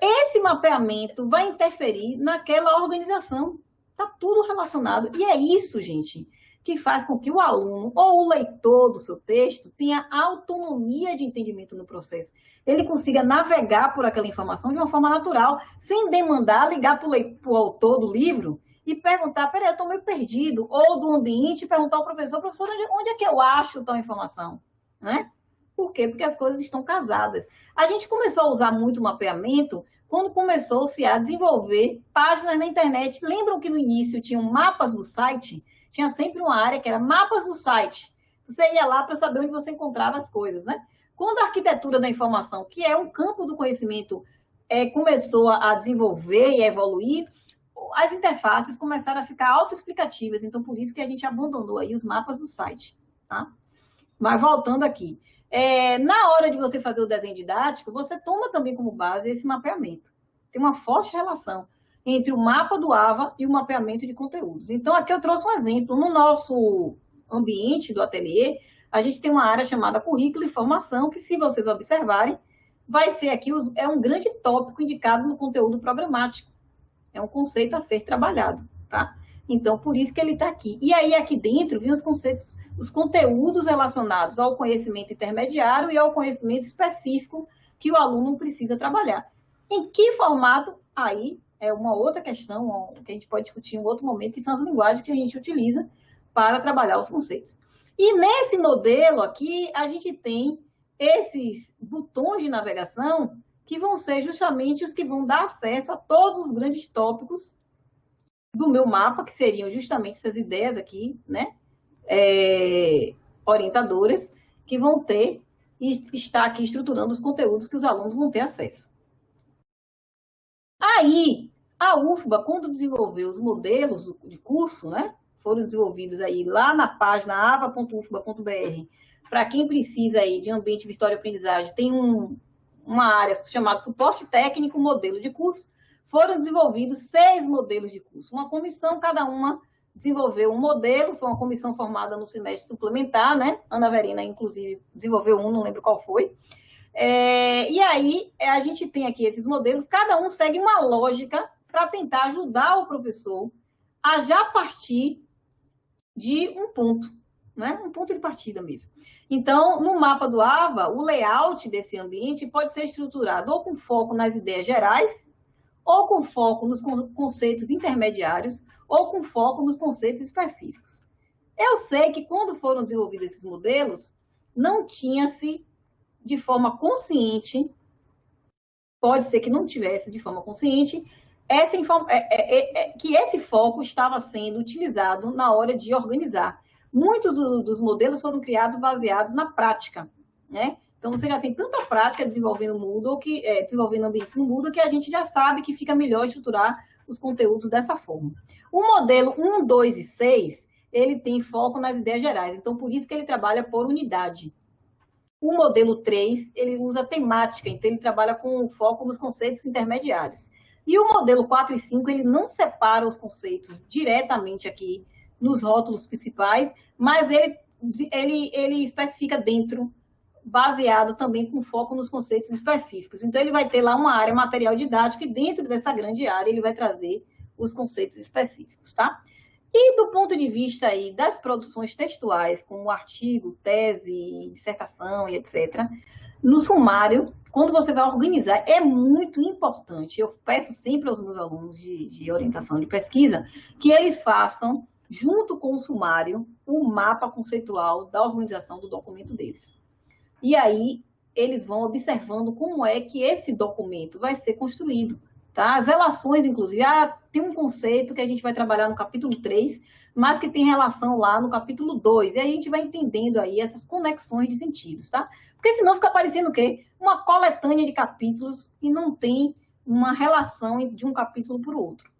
esse mapeamento vai interferir naquela organização. Está tudo relacionado. E é isso, gente, que faz com que o aluno ou o leitor do seu texto tenha autonomia de entendimento no processo. Ele consiga navegar por aquela informação de uma forma natural, sem demandar ligar para o autor do livro e perguntar, peraí, eu estou meio perdido, ou do ambiente, perguntar ao professor, onde é que eu acho tal informação? Né? Por quê? Porque as coisas estão casadas. A gente começou a usar muito o mapeamento quando começou-se a desenvolver páginas na internet. Lembram que no início tinham mapas do site? Tinha sempre uma área que era mapas do site. Você ia lá para saber onde você encontrava as coisas, né? Quando a arquitetura da informação, que é um campo do conhecimento, começou a desenvolver e a evoluir, as interfaces começaram a ficar autoexplicativas. Então, por isso que a gente abandonou aí os mapas do site, tá? Mas voltando aqui. Na hora de você fazer o desenho didático, você toma também como base esse mapeamento. Tem uma forte relação entre o mapa do AVA e o mapeamento de conteúdos. Então, aqui eu trouxe um exemplo. No nosso ambiente do ateliê, a gente tem uma área chamada currículo e formação, que, se vocês observarem, vai ser aqui, é um grande tópico indicado no conteúdo programático. É um conceito a ser trabalhado, tá? Então, por isso que ele está aqui. E aí, aqui dentro, vem os conceitos, os conteúdos relacionados ao conhecimento intermediário e ao conhecimento específico que o aluno precisa trabalhar. Em que formato? Aí é uma outra questão que a gente pode discutir em um outro momento, que são as linguagens que a gente utiliza para trabalhar os conceitos. E nesse modelo aqui, a gente tem esses botões de navegação que vão ser justamente os que vão dar acesso a todos os grandes tópicos do meu mapa, que seriam justamente essas ideias aqui, né? Orientadoras, que vão ter e estar aqui estruturando os conteúdos que os alunos vão ter acesso. Aí, a UFBA, quando desenvolveu os modelos de curso, né? Foram desenvolvidos aí lá na página ava.ufba.br. Para quem precisa aí de ambiente virtual de aprendizagem, tem uma área chamada suporte técnico, modelo de curso. Foram desenvolvidos 6 modelos de curso. Uma comissão, cada uma desenvolveu um modelo, foi uma comissão formada no semestre suplementar, né? Ana Verina, inclusive, desenvolveu um, não lembro qual foi. E aí, a gente tem aqui esses modelos, cada um segue uma lógica para tentar ajudar o professor a já partir de um ponto, né? Um ponto de partida mesmo. Então, no mapa do AVA, o layout desse ambiente pode ser estruturado ou com foco nas ideias gerais, ou com foco nos conceitos intermediários, ou com foco nos conceitos específicos. Eu sei que quando foram desenvolvidos esses modelos, não tinha-se de forma consciente, pode ser que não tivesse de forma consciente, que esse foco estava sendo utilizado na hora de organizar. Muitos dos modelos foram criados baseados na prática, né? Então, você já tem tanta prática desenvolvendo desenvolvendo ambientes no Moodle, que a gente já sabe que fica melhor estruturar os conteúdos dessa forma. O modelo 1, 2 e 6, ele tem foco nas ideias gerais. Então, por isso que ele trabalha por unidade. O modelo 3, ele usa temática. Então, ele trabalha com foco nos conceitos intermediários. E o modelo 4 e 5, ele não separa os conceitos diretamente aqui nos rótulos principais, mas ele especifica dentro, baseado também com foco nos conceitos específicos. Então, ele vai ter lá uma área material didático e dentro dessa grande área ele vai trazer os conceitos específicos, tá? E do ponto de vista aí das produções textuais, como artigo, tese, dissertação e etc., no sumário, quando você vai organizar, é muito importante, eu peço sempre aos meus alunos de orientação de pesquisa, que eles façam, junto com o sumário, um mapa conceitual da organização do documento deles. E aí, eles vão observando como é que esse documento vai ser construído. Tá? As relações, inclusive, tem um conceito que a gente vai trabalhar no capítulo 3, mas que tem relação lá no capítulo 2. E a gente vai entendendo aí essas conexões de sentidos, tá? Porque senão fica parecendo o quê? Uma coletânea de capítulos e não tem uma relação de um capítulo para o outro.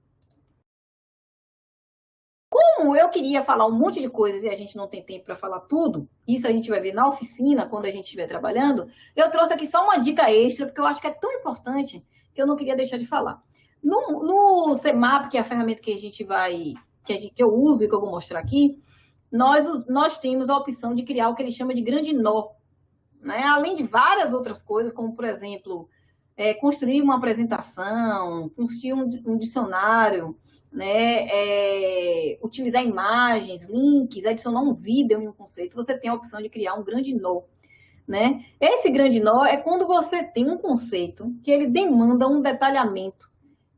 como eu queria falar um monte de coisas e a gente não tem tempo para falar tudo, isso a gente vai ver na oficina, quando a gente estiver trabalhando, eu trouxe aqui só uma dica extra, porque eu acho que é tão importante que eu não queria deixar de falar. No CMAP, que é a ferramenta que a gente vai, que eu uso e que eu vou mostrar aqui, nós temos a opção de criar o que ele chama de grande nó, né? Além de várias outras coisas, como, por exemplo, construir uma apresentação, construir um dicionário, né? Utilizar imagens, links, adicionar um vídeo em um conceito, você tem a opção de criar um grande nó, né? Esse grande nó é quando você tem um conceito que ele demanda um detalhamento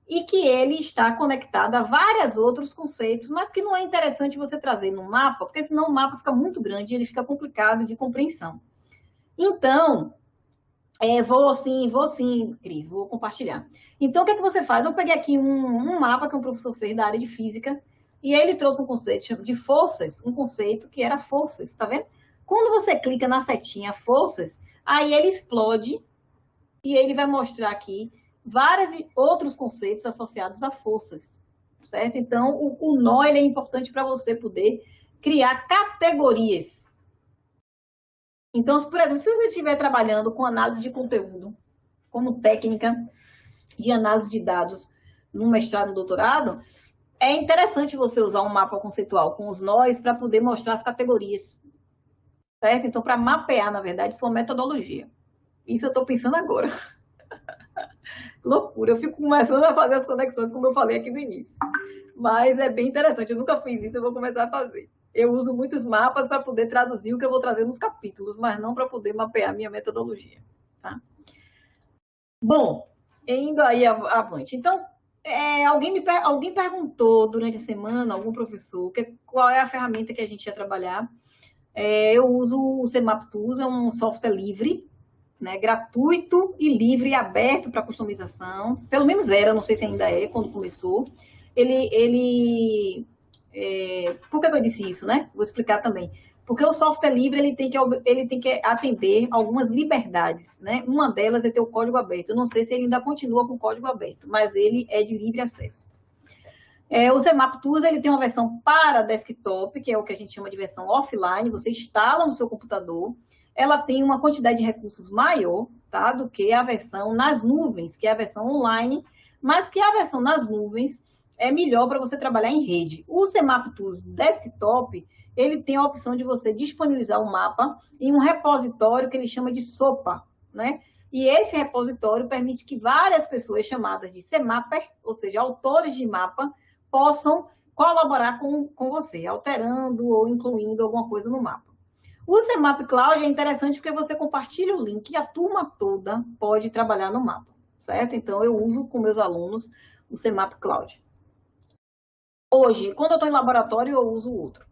e que ele está conectado a vários outros conceitos, mas que não é interessante você trazer no mapa, porque senão o mapa fica muito grande e ele fica complicado de compreensão. Então, vou sim, Cris, vou compartilhar. Então, o que é que você faz? Eu peguei aqui um mapa que um professor fez da área de física, e ele trouxe um conceito de forças, um conceito que era forças, tá vendo? Quando você clica na setinha forças, aí ele explode, e ele vai mostrar aqui vários outros conceitos associados a forças, certo? Então, o nó ele é importante para você poder criar categorias. Então, por exemplo, se você estiver trabalhando com análise de conteúdo, como técnica de análise de dados no mestrado e doutorado, é interessante você usar um mapa conceitual com os nós para poder mostrar as categorias, certo? Então, para mapear, na verdade, sua metodologia. Isso eu estou pensando agora. Loucura, eu fico começando a fazer as conexões, como eu falei aqui no início. Mas é bem interessante, eu nunca fiz isso, eu vou começar a fazer. Eu uso muitos mapas para poder traduzir o que eu vou trazer nos capítulos, mas não para poder mapear minha metodologia. Tá? Bom, indo aí avante. Então, alguém perguntou durante a semana, algum professor, qual é a ferramenta que a gente ia trabalhar. Eu uso o CMAP Tools, é um software livre, né, gratuito e livre e aberto para customização. Pelo menos era, não sei se ainda é, quando começou. Por que eu disse isso, né? Vou explicar também. Porque o software livre ele tem que atender algumas liberdades, né? Uma delas é ter o código aberto. Eu não sei se ele ainda continua com o código aberto, mas ele é de livre acesso. O CMAP Tools ele tem uma versão para desktop, que é o que a gente chama de versão offline. Você instala no seu computador. Ela tem uma quantidade de recursos maior, tá, do que a versão nas nuvens, que é a versão online, mas que a versão nas nuvens é melhor para você trabalhar em rede. O CMAP Tools Desktop, ele tem a opção de você disponibilizar o mapa em um repositório que ele chama de SOPA, né? E esse repositório permite que várias pessoas chamadas de CMAPper, ou seja, autores de mapa, possam colaborar com você, alterando ou incluindo alguma coisa no mapa. O CMAP Cloud é interessante porque você compartilha o link e a turma toda pode trabalhar no mapa, certo? Então, eu uso com meus alunos o CMAP Cloud. Hoje, quando eu estou em laboratório, eu uso o outro.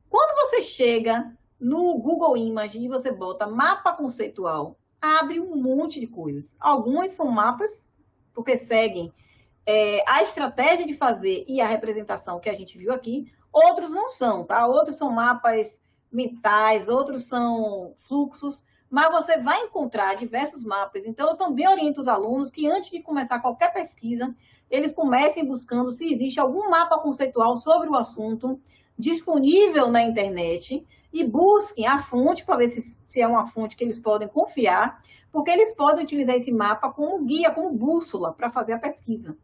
Quando você chega no Google Images e você bota mapa conceitual, abre um monte de coisas. Algumas são mapas, porque seguem a estratégia de fazer e a representação que a gente viu aqui. Outros não são, tá? Outros são mapas mentais, outros são fluxos, mas você vai encontrar diversos mapas. Então, eu também oriento os alunos que antes de começar qualquer pesquisa, eles comecem buscando se existe algum mapa conceitual sobre o assunto disponível na internet e busquem a fonte para ver se é uma fonte que eles podem confiar, porque eles podem utilizar esse mapa como guia, como bússola para fazer a pesquisa,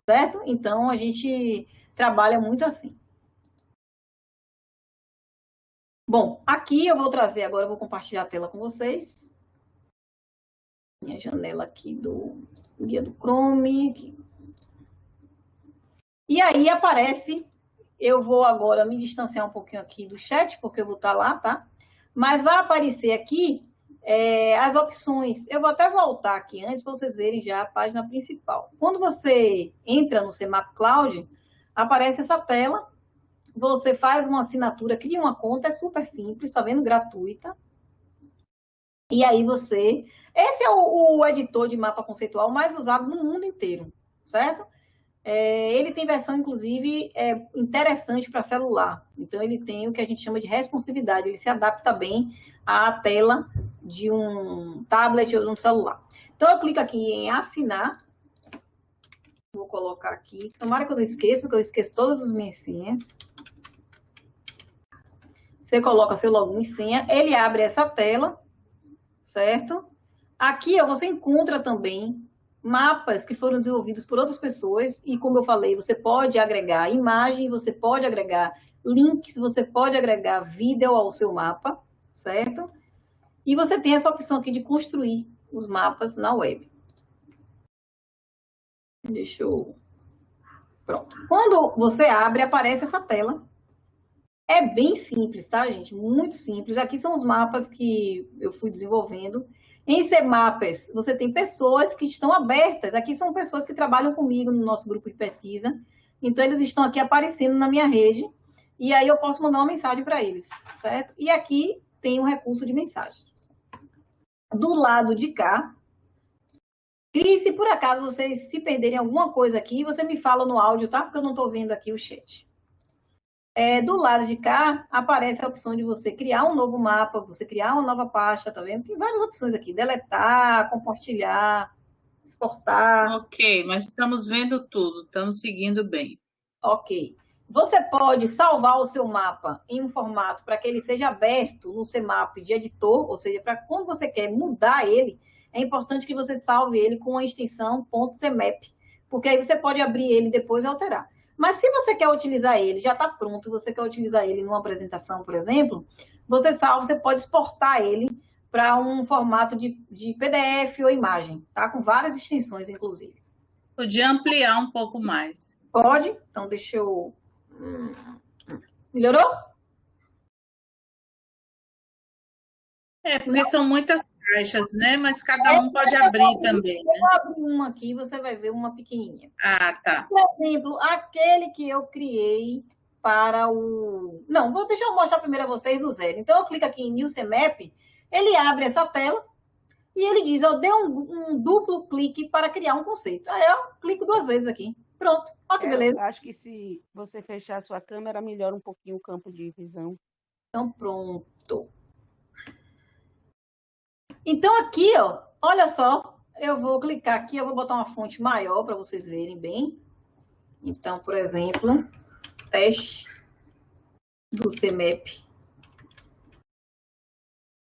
certo? Então, a gente trabalha muito assim. Bom, aqui eu vou trazer agora, eu vou compartilhar a tela com vocês. Minha janela aqui do guia do Chrome. Aqui. E aí aparece, eu vou agora me distanciar um pouquinho aqui do chat, porque eu vou estar lá, tá? Mas vai aparecer aqui as opções. Eu vou até voltar aqui antes para vocês verem já a página principal. Quando você entra no CMAP Cloud, aparece essa tela. Você faz uma assinatura, cria uma conta, é super simples, tá vendo? Gratuita. E aí você... Esse é o editor de mapa conceitual mais usado no mundo inteiro, certo? Ele tem versão, inclusive, interessante para celular. Então, ele tem o que a gente chama de responsividade. Ele se adapta bem à tela de um tablet ou de um celular. Então, eu clico aqui em assinar. Vou colocar aqui. Tomara que eu não esqueça, porque eu esqueço todas as minhas senhas. Você coloca seu login e senha, ele abre essa tela, certo? Aqui ó, você encontra também mapas que foram desenvolvidos por outras pessoas e, como eu falei, você pode agregar imagem, você pode agregar links, você pode agregar vídeo ao seu mapa, certo? E você tem essa opção aqui de construir os mapas na web. Deixa eu... Pronto. Quando você abre, aparece essa tela. É bem simples, tá, gente? Muito simples. Aqui são os mapas que eu fui desenvolvendo. Em CMappers, você tem pessoas que estão abertas. Aqui são pessoas que trabalham comigo no nosso grupo de pesquisa. Então, eles estão aqui aparecendo na minha rede. E aí, eu posso mandar uma mensagem para eles, certo? E aqui tem um recurso de mensagem. Do lado de cá, e se por acaso vocês se perderem alguma coisa aqui, você me fala no áudio, tá? Porque eu não estou vendo aqui o chat. Do lado de cá, aparece a opção de você criar um novo mapa, você criar uma nova pasta, tá vendo? Tem várias opções aqui. Deletar, compartilhar, exportar. Ok, mas estamos vendo tudo, estamos seguindo bem. Ok. Você pode salvar o seu mapa em um formato para que ele seja aberto no CMap de editor, ou seja, para quando você quer mudar ele, é importante que você salve ele com a extensão .cmap, porque aí você pode abrir ele depois e alterar. Mas se você quer utilizar ele, já está pronto, você quer utilizar ele numa apresentação, por exemplo, você salva, você pode exportar ele para um formato de PDF ou imagem, tá? Com várias extensões, inclusive. Podia ampliar um pouco mais. Pode? Então, deixa eu... Melhorou? Porque são muitas caixas, né? Mas cada um pode abrir também, né? Eu vou abrir uma aqui, você vai ver uma pequenininha. Ah, tá. Por exemplo, aquele que eu criei para o... Não, deixa eu mostrar primeiro a vocês do zero. Então, eu clico aqui em New CMap, ele abre essa tela e ele diz, eu dei um duplo clique para criar um conceito. Aí eu clico 2 vezes aqui. Pronto. Olha que beleza. Eu acho que se você fechar a sua câmera, melhora um pouquinho o campo de visão. Então, pronto. Então, aqui, ó, olha só, eu vou clicar aqui, eu vou botar uma fonte maior para vocês verem bem. Então, por exemplo, teste do CMap.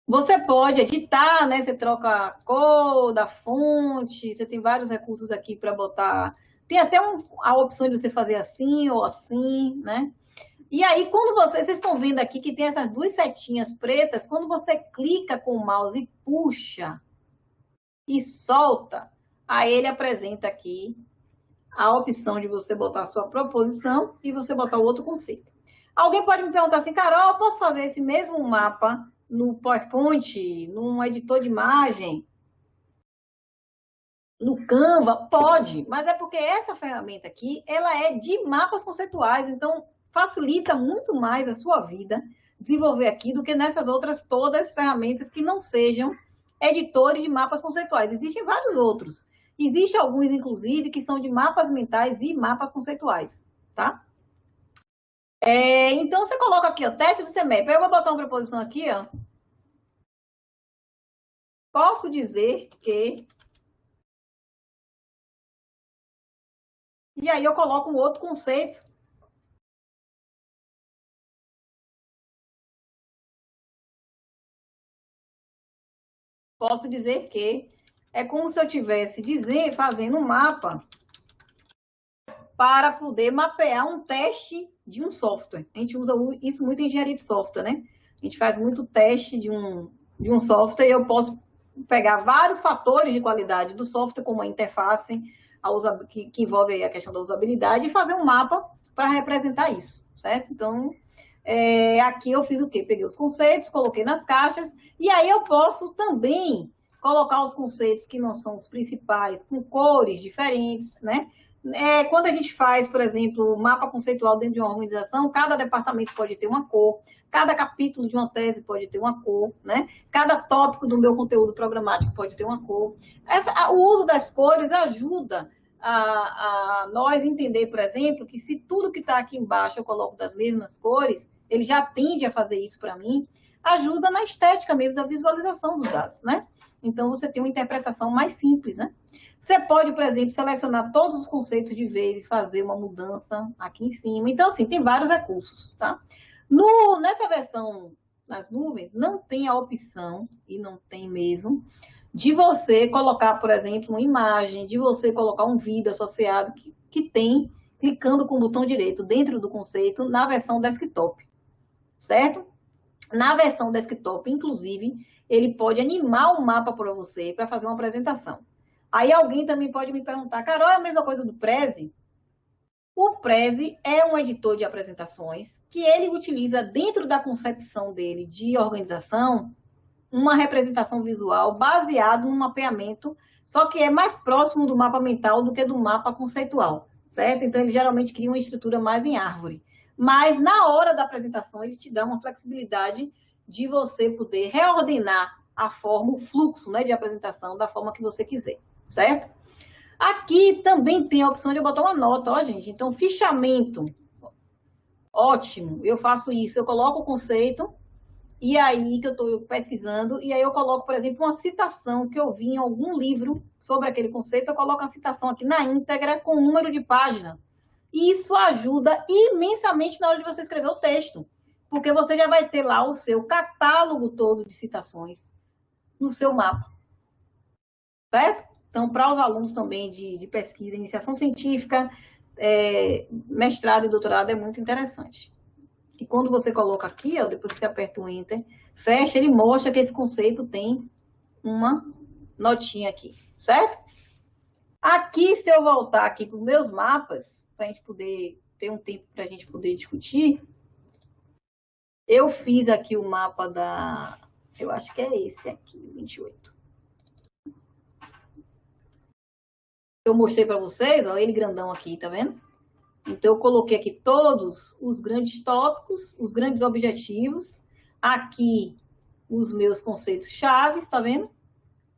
Você pode editar, né? Você troca a cor da fonte, você tem vários recursos aqui para botar. Tem até a opção de você fazer assim ou assim, né? E aí, quando vocês estão vendo aqui que tem essas 2 setinhas pretas, quando você clica com o mouse e puxa e solta, aí ele apresenta aqui a opção de você botar a sua proposição e você botar o outro conceito. Alguém pode me perguntar assim, Carol, eu posso fazer esse mesmo mapa no PowerPoint, num editor de imagem, no Canva? Pode, mas é porque essa ferramenta aqui, ela é de mapas conceituais, então facilita muito mais a sua vida desenvolver aqui do que nessas outras todas ferramentas que não sejam editores de mapas conceituais. Existem vários outros. Existem alguns, inclusive, que são de mapas mentais e mapas conceituais, tá? Então, você coloca aqui, ó, teste do CMap. Eu vou botar uma proposição aqui, ó. Posso dizer que... E aí eu coloco um outro conceito. Posso dizer que é como se eu estivesse fazendo um mapa para poder mapear um teste de um software. A gente usa isso muito em engenharia de software, né? A gente faz muito teste de um software e eu posso pegar vários fatores de qualidade do software, como a interface, que envolve a questão da usabilidade, e fazer um mapa para representar isso, certo? Então, aqui eu fiz o quê? Peguei os conceitos, coloquei nas caixas, e aí eu posso também colocar os conceitos que não são os principais, com cores diferentes, né? Quando a gente faz, por exemplo, mapa conceitual dentro de uma organização, cada departamento pode ter uma cor, cada capítulo de uma tese pode ter uma cor, né? Cada tópico do meu conteúdo programático pode ter uma cor. O uso das cores ajuda a nós entender, por exemplo, que se tudo que está aqui embaixo eu coloco das mesmas cores, ele já tende a fazer isso para mim, ajuda na estética mesmo da visualização dos dados, né? Então, você tem uma interpretação mais simples, né? Você pode, por exemplo, selecionar todos os conceitos de vez e fazer uma mudança aqui em cima. Então, assim, tem vários recursos, tá? Nessa versão nas nuvens, não tem a opção, e não tem mesmo, de você colocar, por exemplo, uma imagem, de você colocar um vídeo associado que tem, clicando com o botão direito dentro do conceito, na versão desktop, certo? Na versão desktop, inclusive, ele pode animar o mapa para você, para fazer uma apresentação. Aí alguém também pode me perguntar, Carol, é a mesma coisa do Prezi? O Prezi é um editor de apresentações que ele utiliza dentro da concepção dele de organização uma representação visual baseado no mapeamento, só que é mais próximo do mapa mental do que do mapa conceitual, certo? Então, ele geralmente cria uma estrutura mais em árvore. Mas, na hora da apresentação, ele te dá uma flexibilidade de você poder reordenar a forma, o fluxo, né, de apresentação da forma que você quiser, certo? Aqui também tem a opção de eu botar uma nota, ó, gente. Então, fichamento, ótimo. Eu faço isso, eu coloco o conceito, e aí que eu estou pesquisando, e aí eu coloco, por exemplo, uma citação que eu vi em algum livro sobre aquele conceito, eu coloco a citação aqui na íntegra com o número de página. E isso ajuda imensamente na hora de você escrever o texto, porque você já vai ter lá o seu catálogo todo de citações no seu mapa, certo? Então, para os alunos também de pesquisa, iniciação científica, mestrado e doutorado é muito interessante. E quando você coloca aqui, ó, depois que você aperta o Enter, fecha, ele mostra que esse conceito tem uma notinha aqui, certo? Aqui, se eu voltar aqui para os meus mapas, para a gente poder ter um tempo para a gente poder discutir, eu fiz aqui o mapa da... Eu acho que é esse aqui, 28. Eu mostrei para vocês, ó, ele grandão aqui, tá vendo? Então, eu coloquei aqui todos os grandes tópicos, os grandes objetivos. Aqui, os meus conceitos chaves, tá vendo?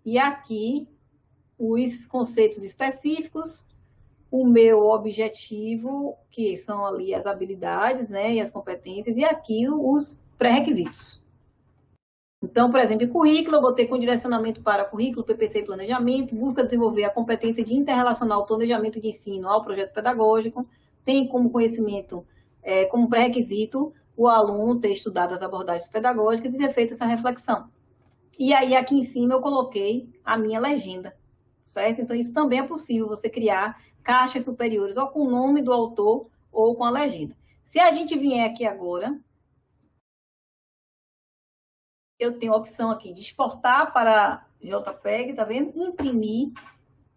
E aqui, os conceitos específicos, o meu objetivo, que são ali as habilidades, né, e as competências, e aqui os pré-requisitos. Então, por exemplo, currículo, eu botei com direcionamento para currículo, PPC e planejamento, busca desenvolver a competência de interrelacionar o planejamento de ensino ao projeto pedagógico, tem como conhecimento, como pré-requisito, o aluno ter estudado as abordagens pedagógicas e ter feito essa reflexão. E aí, aqui em cima, eu coloquei a minha legenda, certo? Então, isso também é possível, você criar caixas superiores, ou com o nome do autor, ou com a legenda. Se a gente vier aqui agora, eu tenho a opção aqui de exportar para JPEG, tá vendo? Imprimir,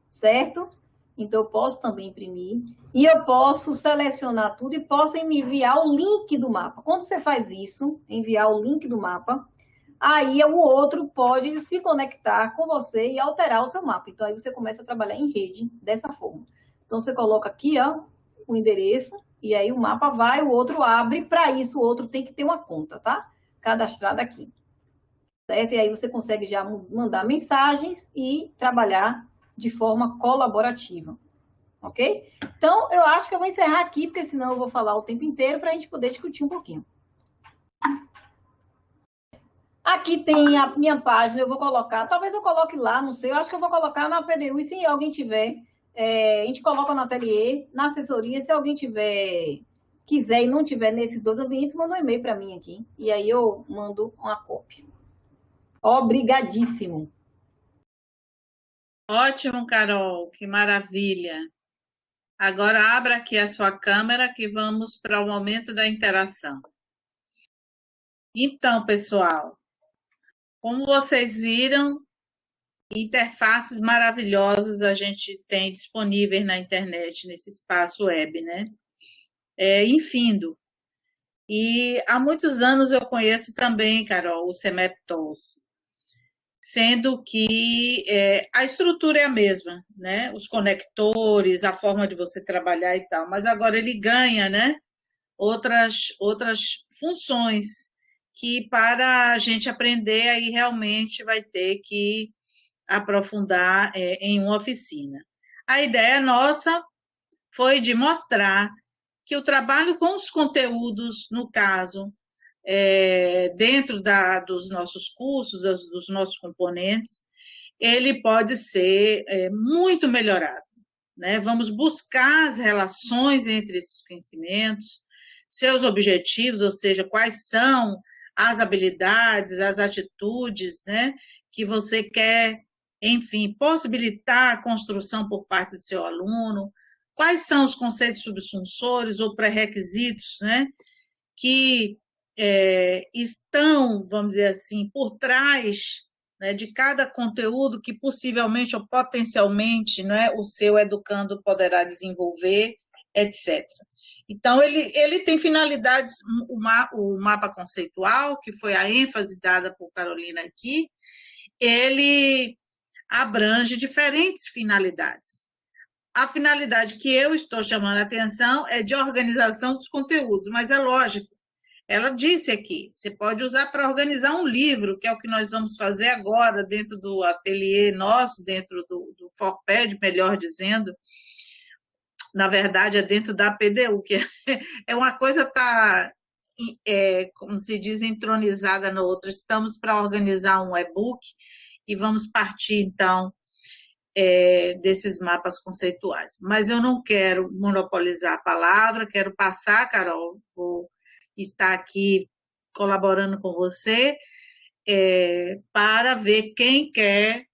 certo? Então, eu posso também imprimir. E eu posso selecionar tudo e posso enviar o link do mapa. Quando você faz isso, enviar o link do mapa, aí o outro pode se conectar com você e alterar o seu mapa. Então, aí você começa a trabalhar em rede dessa forma. Então, você coloca aqui, ó, o endereço, e aí o mapa vai, o outro abre. Para isso, o outro tem que ter uma conta, tá? Cadastrada aqui. Certo? E aí você consegue já mandar mensagens e trabalhar de forma colaborativa, ok? Então, eu acho que eu vou encerrar aqui, porque senão eu vou falar o tempo inteiro para a gente poder discutir um pouquinho. Aqui tem a minha página, eu vou colocar, talvez eu coloque lá, não sei, eu acho que eu vou colocar na PDU, e se alguém tiver, a gente coloca no ateliê, na assessoria, se alguém quiser e não tiver nesses dois ambientes, manda um e-mail para mim aqui, e aí eu mando uma cópia. Obrigadíssimo. Ótimo, Carol, que maravilha. Agora abra aqui a sua câmera que vamos para o momento da interação. Então, pessoal, como vocês viram, interfaces maravilhosas a gente tem disponíveis na internet, nesse espaço web, né? Infindo. E há muitos anos eu conheço também, Carol, o CEMEP Tools, sendo que a estrutura é a mesma, né? Os conectores, a forma de você trabalhar e tal, mas agora ele ganha, né? Outras funções que para a gente aprender aí realmente vai ter que aprofundar em uma oficina. A ideia nossa foi de mostrar que o trabalho com os conteúdos, no caso, dentro dos nossos cursos, dos nossos componentes, ele pode ser muito melhorado, né? Vamos buscar as relações entre esses conhecimentos, seus objetivos, ou seja, quais são as habilidades, as atitudes, né, que você quer, enfim, possibilitar a construção por parte do seu aluno, quais são os conceitos subsunsores ou pré-requisitos, né, que estão, vamos dizer assim, por trás, né, de cada conteúdo que possivelmente ou potencialmente, né, o seu educando poderá desenvolver, etc. Então, ele tem finalidades, o mapa conceitual, que foi a ênfase dada por Carolina aqui, ele abrange diferentes finalidades. A finalidade que eu estou chamando a atenção é de organização dos conteúdos, mas é lógico, ela disse aqui, você pode usar para organizar um livro, que é o que nós vamos fazer agora dentro do ateliê nosso, dentro do Forped, melhor dizendo, na verdade é dentro da PDU, que é uma coisa está, como se diz, entronizada na outra. Estamos para organizar um e-book e vamos partir, então, desses mapas conceituais. Mas eu não quero monopolizar a palavra, quero passar, Carol, vou estar aqui colaborando com você, para ver quem quer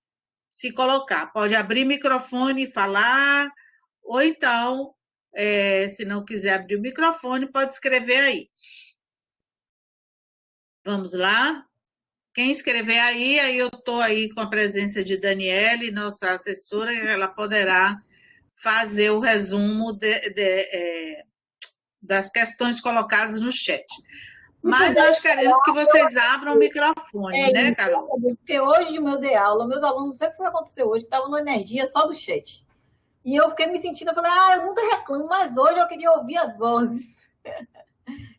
se colocar. Pode abrir microfone e falar, ou então, se não quiser abrir o microfone, pode escrever aí. Vamos lá? Quem escrever aí eu estou aí com a presença de Daniele, nossa assessora, e ela poderá fazer o resumo das questões colocadas no chat. Mas nós queremos que vocês abram o microfone, né, Carol? Porque hoje de meu de aula, meus alunos, não sei o que foi acontecer hoje, estavam na energia só do chat. E eu fiquei me sentindo, eu falei, eu nunca reclamo, mas hoje eu queria ouvir as vozes.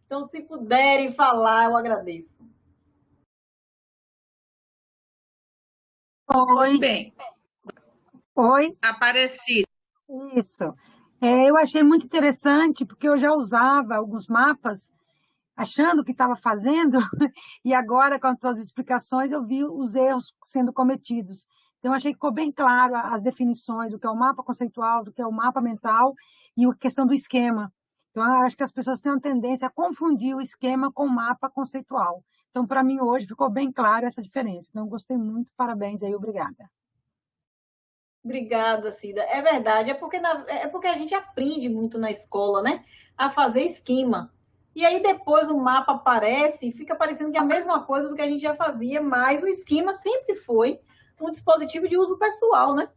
Então, se puderem falar, eu agradeço. Oi. Bem. Oi. Aparecida. Isso. Eu achei muito interessante, porque eu já usava alguns mapas, achando que estava fazendo, e agora, com as suas explicações, eu vi os erros sendo cometidos. Então, achei que ficou bem claro as definições do que é o mapa conceitual, do que é o mapa mental e a questão do esquema. Então, eu acho que as pessoas têm uma tendência a confundir o esquema com o mapa conceitual. Então, para mim, hoje, ficou bem claro essa diferença. Então, gostei muito, parabéns aí, obrigada. Obrigada, Cida. É verdade, é porque a gente aprende muito na escola, né? A fazer esquema. E aí depois o mapa aparece e fica parecendo que é a mesma coisa do que a gente já fazia, mas o esquema sempre foi um dispositivo de uso pessoal, né?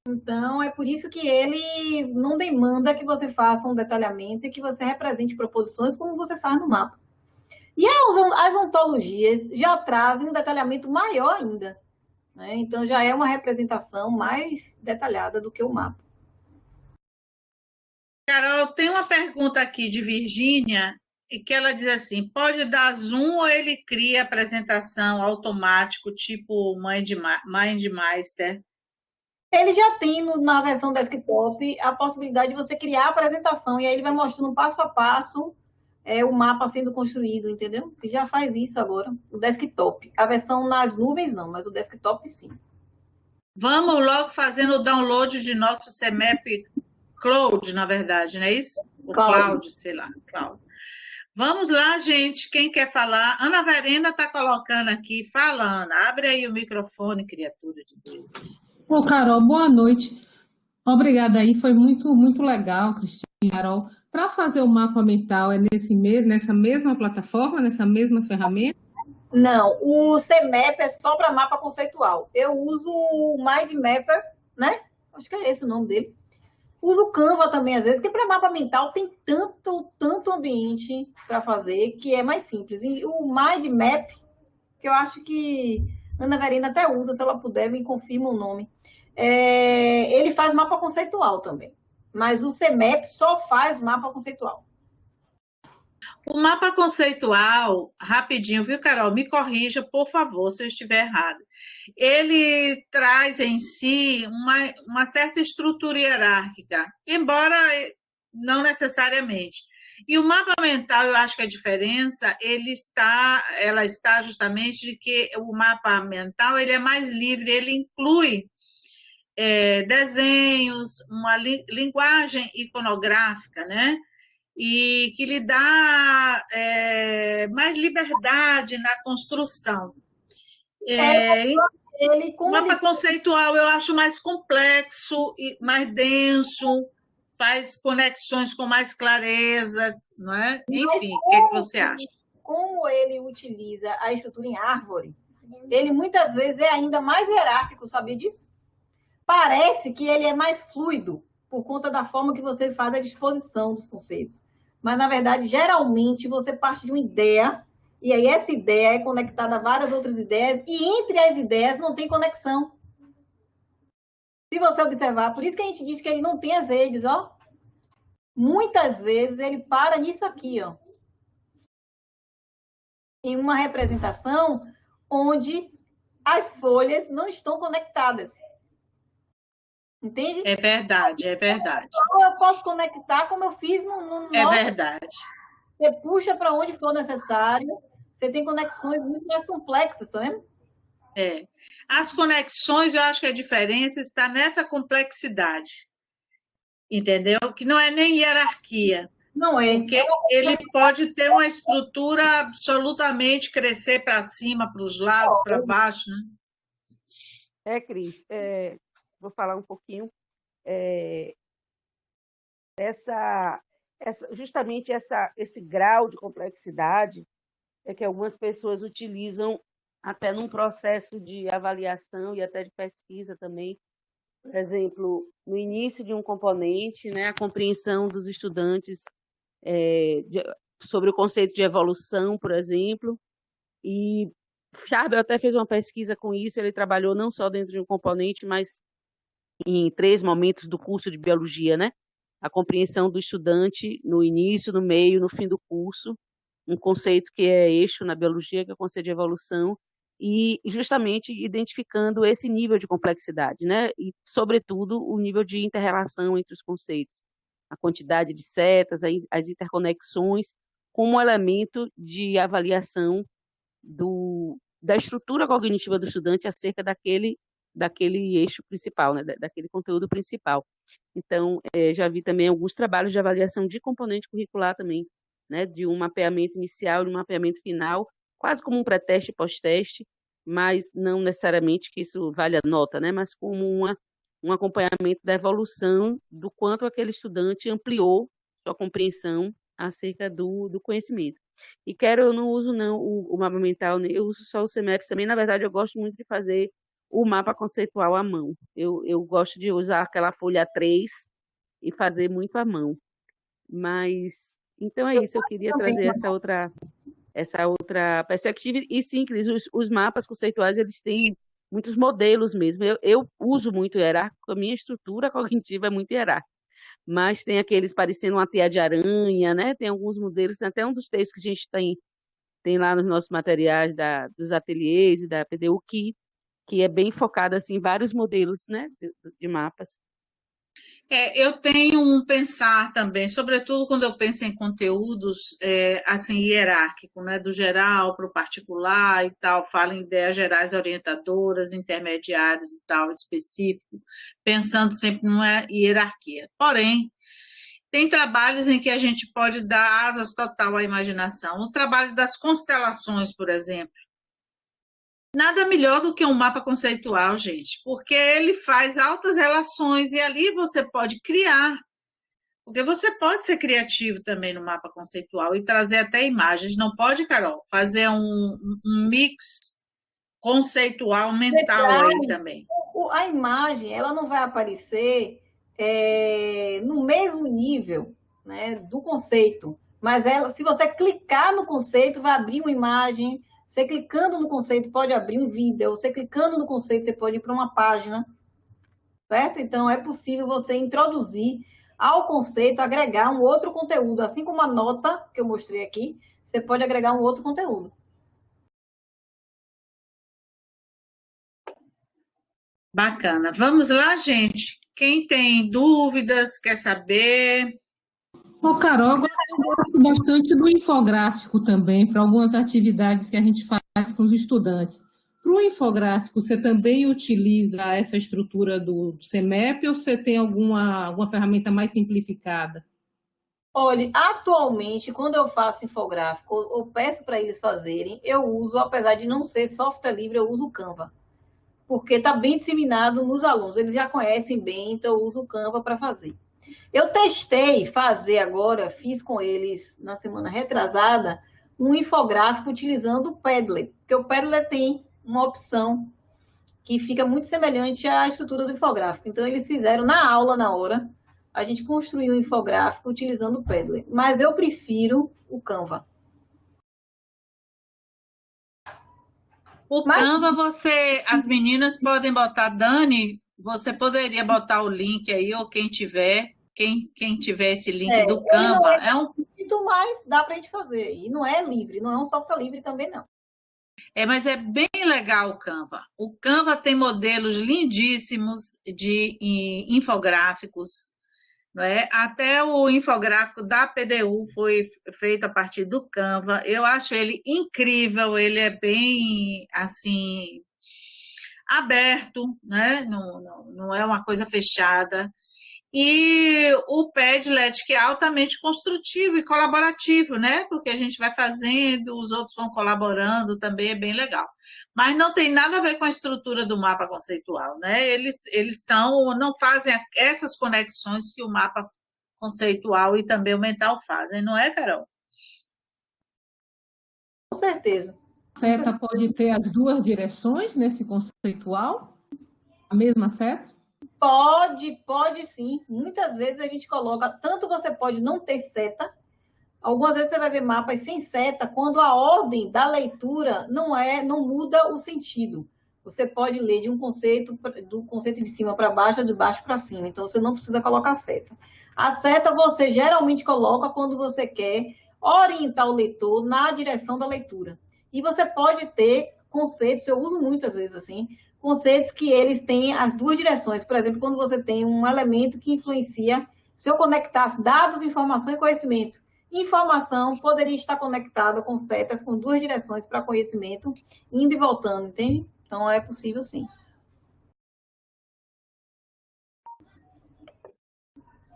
Então, é por isso que ele não demanda que você faça um detalhamento e que você represente proposições como você faz no mapa. E as ontologias já trazem um detalhamento maior ainda, né? Então, já é uma representação mais detalhada do que o mapa. Carol, tem uma pergunta aqui de Virgínia, e que ela diz assim, pode dar zoom ou ele cria apresentação automático, tipo MindMeister? Ele já tem na versão desktop a possibilidade de você criar a apresentação, e aí ele vai mostrando passo a passo o mapa sendo construído, entendeu? Que já faz isso agora, o desktop. A versão nas nuvens não, mas o desktop sim. Vamos logo fazendo o download de nosso CMAP Cloud, na verdade, não é isso? O Cloud, sei lá, Cloud. Vamos lá, gente, quem quer falar? Ana Verena está colocando aqui, falando. Abre aí o microfone, criatura de Deus. Ô, Carol, boa noite. Obrigada aí, foi muito, muito legal, Cristina e Carol. Para fazer o mapa mental, é nessa mesma plataforma, nessa mesma ferramenta? Não, o CMAP é só para mapa conceitual. Eu uso o MindMapper, né? Acho que é esse o nome dele. Uso o Canva também, às vezes, porque para mapa mental tem tanto ambiente para fazer que é mais simples. E o MindMap, que eu acho que Ana Verena até usa, se ela puder, me confirma o nome. Ele faz mapa conceitual também. Mas o CMAP só faz mapa conceitual. O mapa conceitual, rapidinho, viu, Carol? Me corrija, por favor, se eu estiver errado. Ele traz em si uma certa estrutura hierárquica, embora não necessariamente. E o mapa mental, eu acho que a diferença, ela está justamente de que o mapa mental ele é mais livre, ele inclui desenhos, uma linguagem iconográfica, né? e que lhe dá mais liberdade na construção. O mapa conceitual eu acho mais complexo e mais denso, faz conexões com mais clareza, não é? Enfim, o que você acha? Como ele utiliza a estrutura em árvore, ele muitas vezes é ainda mais hierárquico, sabia disso? Parece que ele é mais fluido, por conta da forma que você faz a disposição dos conceitos. Mas, na verdade, geralmente, você parte de uma ideia, e aí essa ideia é conectada a várias outras ideias, e entre as ideias não tem conexão. Se você observar, por isso que a gente diz que ele não tem as redes, ó. Muitas vezes ele para nisso aqui, ó. Em uma representação onde as folhas não estão conectadas. Entende? É verdade, é verdade. Então, eu posso conectar como eu fiz no É verdade. Você puxa para onde for necessário, você tem conexões muito mais complexas, tá vendo? As conexões, eu acho que a diferença está nessa complexidade, entendeu? Que não é nem hierarquia. Não é. Porque ele pode ter uma estrutura absolutamente crescer para cima, para os lados, para baixo, né? Cris, vou falar um pouquinho. Justamente esse grau de complexidade é que algumas pessoas utilizam até num processo de avaliação e até de pesquisa também. Por exemplo, no início de um componente, né, a compreensão dos estudantes sobre o conceito de evolução, por exemplo, e Charbel até fez uma pesquisa com isso, ele trabalhou não só dentro de um componente, mas em 3 momentos do curso de biologia, né? A compreensão do estudante no início, no meio, no fim do curso, um conceito que é eixo na biologia, que é o conceito de evolução, e justamente identificando esse nível de complexidade, né? E, sobretudo, o nível de inter-relação entre os conceitos, a quantidade de setas, as interconexões, como elemento de avaliação da estrutura cognitiva do estudante acerca daquele eixo principal, né? Daquele conteúdo principal. Então, já vi também alguns trabalhos de avaliação de componente curricular também, né? De um mapeamento inicial e um mapeamento final, quase como um pré-teste e pós-teste, mas não necessariamente que isso valha nota, né? Mas como um acompanhamento da evolução do quanto aquele estudante ampliou sua compreensão acerca do conhecimento. E eu não uso não o mapa mental, eu uso só o CMEP também. Na verdade, eu gosto muito de fazer o mapa conceitual à mão. Eu gosto de usar aquela folha A3 e fazer muito à mão. Mas, então é isso, eu queria trazer essa outra perspectiva. E sim, Cris, os mapas conceituais, eles têm muitos modelos mesmo. Eu uso muito hierárquico, a minha estrutura cognitiva é muito hierárquica. Mas tem aqueles parecendo uma teia de aranha, né? Tem alguns modelos, tem até um dos textos que a gente tem lá nos nossos materiais dos ateliês e da PDU, que é bem focado assim, em vários modelos, né, de mapas. Eu tenho um pensar também, sobretudo quando eu penso em conteúdos assim, hierárquico, né, do geral para o particular e tal, falo em ideias gerais orientadoras, intermediários e tal, específico, pensando sempre numa hierarquia. Porém, tem trabalhos em que a gente pode dar asas total à imaginação. O trabalho das constelações, por exemplo. Nada melhor do que um mapa conceitual, gente, porque ele faz altas relações e ali você pode criar, porque você pode ser criativo também no mapa conceitual e trazer até imagens. Não pode, Carol, fazer um mix conceitual mental aí também. A imagem, ela não vai aparecer no mesmo nível, né, do conceito, mas se você clicar no conceito, vai abrir uma imagem. Você clicando no conceito pode abrir um vídeo, você clicando no conceito você pode ir para uma página, certo? Então, é possível você introduzir ao conceito, agregar um outro conteúdo, assim como a nota que eu mostrei aqui, você pode agregar um outro conteúdo. Bacana. Vamos lá, gente? Quem tem dúvidas, quer saber? Carol, agora eu gosto bastante do infográfico também, para algumas atividades que a gente faz com os estudantes. Para o infográfico, você também utiliza essa estrutura do CMEP ou você tem alguma ferramenta mais simplificada? Olha, atualmente, quando eu faço infográfico, ou peço para eles fazerem, eu uso, apesar de não ser software livre, eu uso o Canva, porque está bem disseminado nos alunos, eles já conhecem bem, então eu uso o Canva para fazer. Eu testei fazer agora, fiz com eles na semana retrasada, um infográfico utilizando o Padlet, porque o Padlet tem uma opção que fica muito semelhante à estrutura do infográfico. Então, eles fizeram na aula, na hora, a gente construiu um infográfico utilizando o Padlet. Mas eu prefiro o Canva. O Canva, as meninas podem botar, Dani, você poderia botar o link aí, ou quem tiver esse link do Canva. Não é muito, mas dá para a gente fazer. E não é livre, não é um software livre também, não. Mas é bem legal o Canva. O Canva tem modelos lindíssimos de infográficos, não é? Até o infográfico da PDU foi feito a partir do Canva. Eu acho ele incrível, ele é bem, assim, aberto, né? Não é uma coisa fechada. E o Padlet, que é altamente construtivo e colaborativo, né? Porque a gente vai fazendo, os outros vão colaborando, também é bem legal. Mas não tem nada a ver com a estrutura do mapa conceitual, né? Eles não fazem essas conexões que o mapa conceitual e também o mental fazem, não é, Carol? Com certeza. A seta pode ter as duas direções nesse conceitual? A mesma seta? Pode sim. Muitas vezes a gente coloca, tanto você pode não ter seta, algumas vezes você vai ver mapas sem seta, quando a ordem da leitura não muda o sentido. Você pode ler de um conceito, do conceito de cima para baixo, ou de baixo para cima. Então, você não precisa colocar seta. A seta você geralmente coloca quando você quer orientar o leitor na direção da leitura. E você pode ter conceitos, eu uso muitas vezes assim, conceitos que eles têm as duas direções. Por exemplo, quando você tem um elemento que influencia, se eu conectasse dados, informação e conhecimento, informação poderia estar conectada com setas com duas direções para conhecimento, indo e voltando, entende? Então, é possível sim.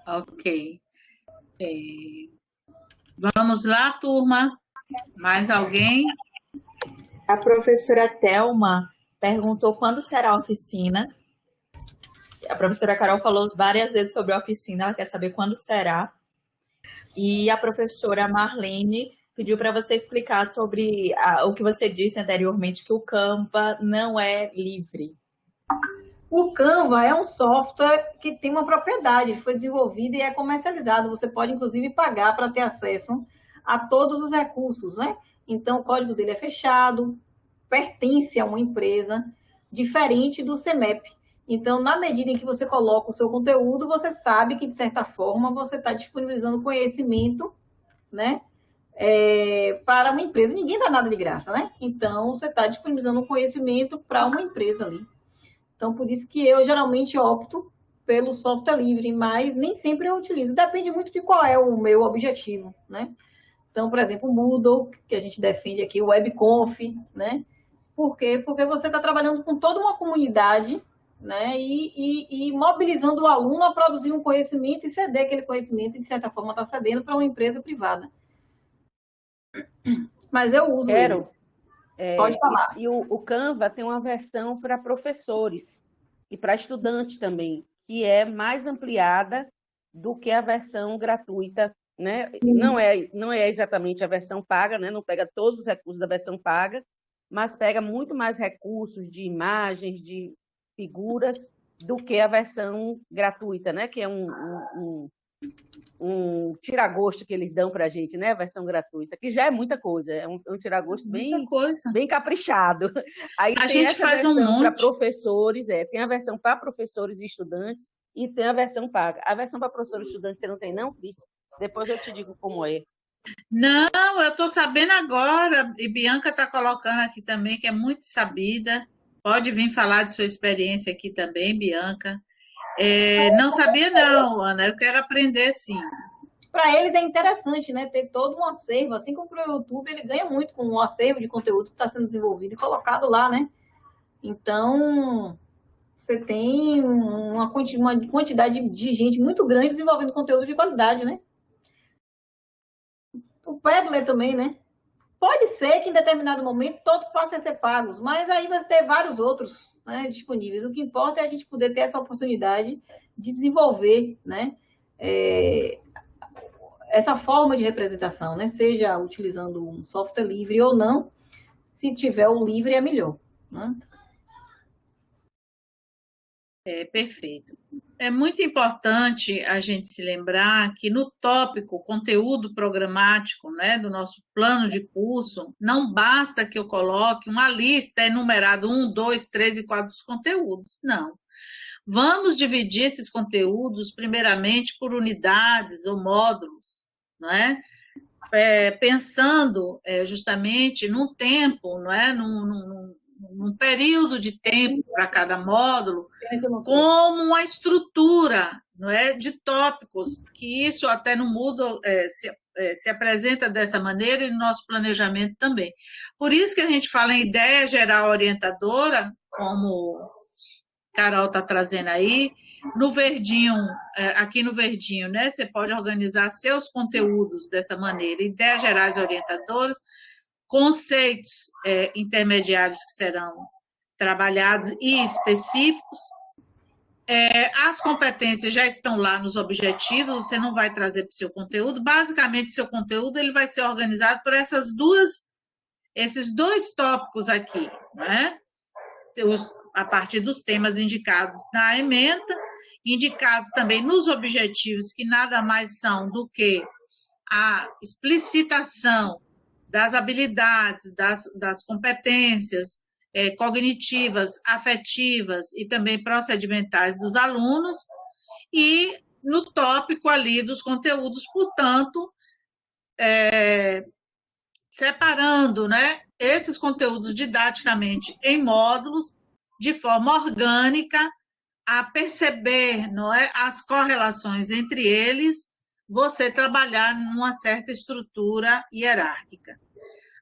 Ok. Vamos lá, turma. Mais alguém? A professora Thelma perguntou quando será a oficina. A professora Carol falou várias vezes sobre a oficina, ela quer saber quando será. E a professora Marlene pediu para você explicar sobre o que você disse anteriormente, que o Canva não é livre. O Canva é um software que tem uma propriedade, foi desenvolvido e é comercializado. Você pode, inclusive, pagar para ter acesso a todos os recursos, né? Então, o código dele é fechado, pertence a uma empresa, diferente do CMEP. Então, na medida em que você coloca o seu conteúdo, você sabe que, de certa forma, você está disponibilizando conhecimento, né? Para uma empresa. Ninguém dá nada de graça, né? Então, você está disponibilizando um conhecimento para uma empresa ali. Então, por isso que eu geralmente opto pelo software livre, mas nem sempre eu utilizo. Depende muito de qual é o meu objetivo, né? Então, por exemplo, o Moodle, que a gente defende aqui, o WebConf, né? Por quê? Porque você está trabalhando com toda uma comunidade, né? E mobilizando o aluno a produzir um conhecimento e ceder aquele conhecimento, e, de certa forma, está cedendo para uma empresa privada. Mas eu uso ele. Pode falar. E o Canva tem uma versão para professores e para estudantes também, que é mais ampliada do que a versão gratuita, né? Não é exatamente a versão paga, né? Não pega todos os recursos da versão paga, mas pega muito mais recursos de imagens, de figuras, do que a versão gratuita, né? Que é um tira-gosto que eles dão para a gente, né? A versão gratuita, que já é muita coisa, é um tira-gosto bem caprichado. Aí a tem gente essa faz versão para professores, tem a versão para professores e estudantes, e tem a versão paga. A versão para professores e estudantes você não tem, não, Cris? Depois eu te digo como é. Não, eu estou sabendo agora, e Bianca está colocando aqui também, que é muito sabida. Pode vir falar de sua experiência aqui também, Bianca. Não sabia não, Ana, eu quero aprender sim. Para eles é interessante, né? Ter todo um acervo, assim como para o YouTube, ele ganha muito com um acervo de conteúdo que está sendo desenvolvido e colocado lá, né? Então, você tem uma quantidade de gente muito grande desenvolvendo conteúdo de qualidade, né? o Padlet também, né? Pode ser que em determinado momento todos passem a ser pagos, mas aí vai ter vários outros, né, disponíveis. O que importa é a gente poder ter essa oportunidade de desenvolver, né, essa forma de representação, né, seja utilizando um software livre ou não. Se tiver o livre é melhor, né? Perfeito. É muito importante a gente se lembrar que no tópico conteúdo programático, né, do nosso plano de curso, não basta que eu coloque uma lista enumerada 1, 2, 3 e 4 dos conteúdos, não. Vamos dividir esses conteúdos primeiramente por unidades ou módulos, não é? Pensando justamente num tempo, não é? Num período de tempo para cada módulo, como uma estrutura, não é, de tópicos, que isso até no Moodle se apresenta dessa maneira e no nosso planejamento também. Por isso que a gente fala em ideia geral orientadora, como Carol está trazendo aí, no verdinho, aqui no verdinho, né, você pode organizar seus conteúdos dessa maneira, ideias gerais orientadoras, conceitos intermediários que serão trabalhados e específicos. As competências já estão lá nos objetivos, você não vai trazer para o seu conteúdo. Basicamente, seu conteúdo ele vai ser organizado por esses dois tópicos aqui, né? A partir dos temas indicados na ementa, indicados também nos objetivos, que nada mais são do que a explicitação das habilidades, das competências cognitivas, afetivas e também procedimentais dos alunos, e no tópico ali dos conteúdos, portanto, separando, né, esses conteúdos didaticamente em módulos, de forma orgânica, a perceber, não é, as correlações entre eles, você trabalhar numa certa estrutura hierárquica.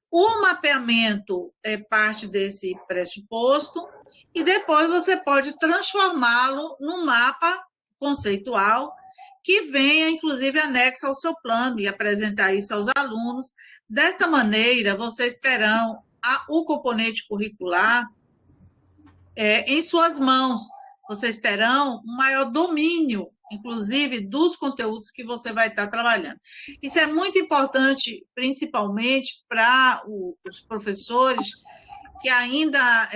O mapeamento é parte desse pressuposto e depois você pode transformá-lo num mapa conceitual que venha, inclusive, anexo ao seu plano e apresentar isso aos alunos. Desta maneira, vocês terão o componente curricular em suas mãos. Vocês terão um maior domínio, inclusive, dos conteúdos que você vai estar trabalhando. Isso é muito importante, principalmente para os professores que ainda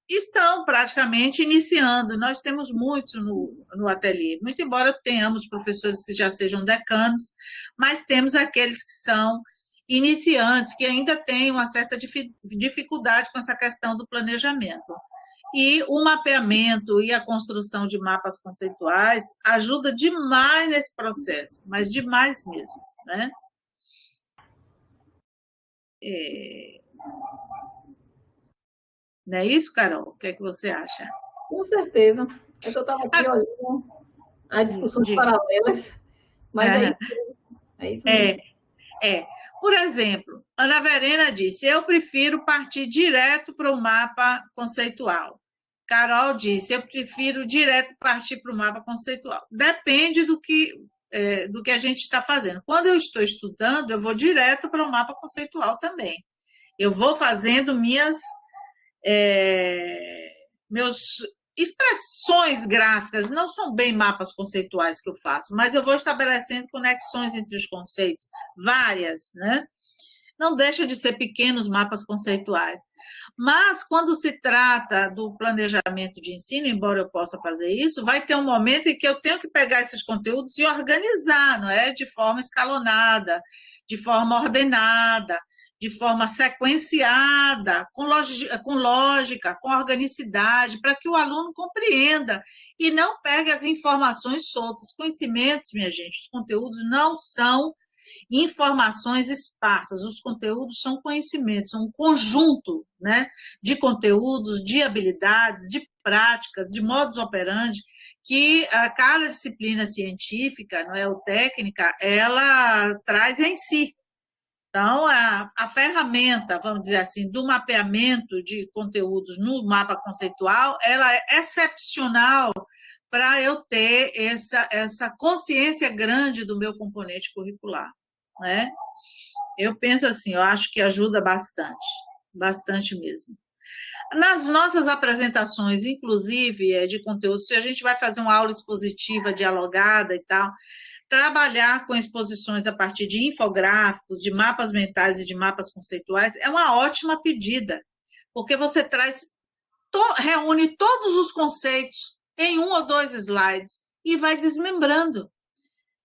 estão praticamente iniciando. Nós temos muitos no ateliê, muito embora tenhamos professores que já sejam decanos, mas temos aqueles que são iniciantes, que ainda têm uma certa dificuldade com essa questão do planejamento. E o mapeamento e a construção de mapas conceituais ajuda demais nesse processo, mas demais mesmo, né? Não é isso, Carol? O que é que você acha? Com certeza. Eu estava aqui olhando as discussões paralelas, mas é isso mesmo. Por exemplo, Ana Verena disse, eu prefiro partir direto para o mapa conceitual. Carol disse, eu prefiro direto partir para o mapa conceitual. Depende do que a gente está fazendo. Quando eu estou estudando, eu vou direto para o mapa conceitual também. Eu vou fazendo minhas expressões gráficas, não são bem mapas conceituais que eu faço, mas eu vou estabelecendo conexões entre os conceitos, várias, né? Não deixa de ser pequenos mapas conceituais. Mas, quando se trata do planejamento de ensino, embora eu possa fazer isso, vai ter um momento em que eu tenho que pegar esses conteúdos e organizar, não é? De forma escalonada, de forma ordenada, de forma sequenciada, com lógica, com organicidade, para que o aluno compreenda e não pegue as informações soltas. Conhecimentos, minha gente, os conteúdos não são informações esparsas, os conteúdos são conhecimentos, são um conjunto, né, de conteúdos, de habilidades, de práticas, de modus operandi, que cada disciplina científica, não é, ou técnica, ela traz em si. Então, a ferramenta, vamos dizer assim, do mapeamento de conteúdos no mapa conceitual, ela é excepcional para eu ter essa consciência grande do meu componente curricular, né? Eu penso assim, eu acho que ajuda bastante, bastante mesmo. Nas nossas apresentações, inclusive, de conteúdo, se a gente vai fazer uma aula expositiva, dialogada e tal, trabalhar com exposições a partir de infográficos, de mapas mentais e de mapas conceituais é uma ótima pedida, porque você reúne todos os conceitos em 1 ou 2 slides e vai desmembrando.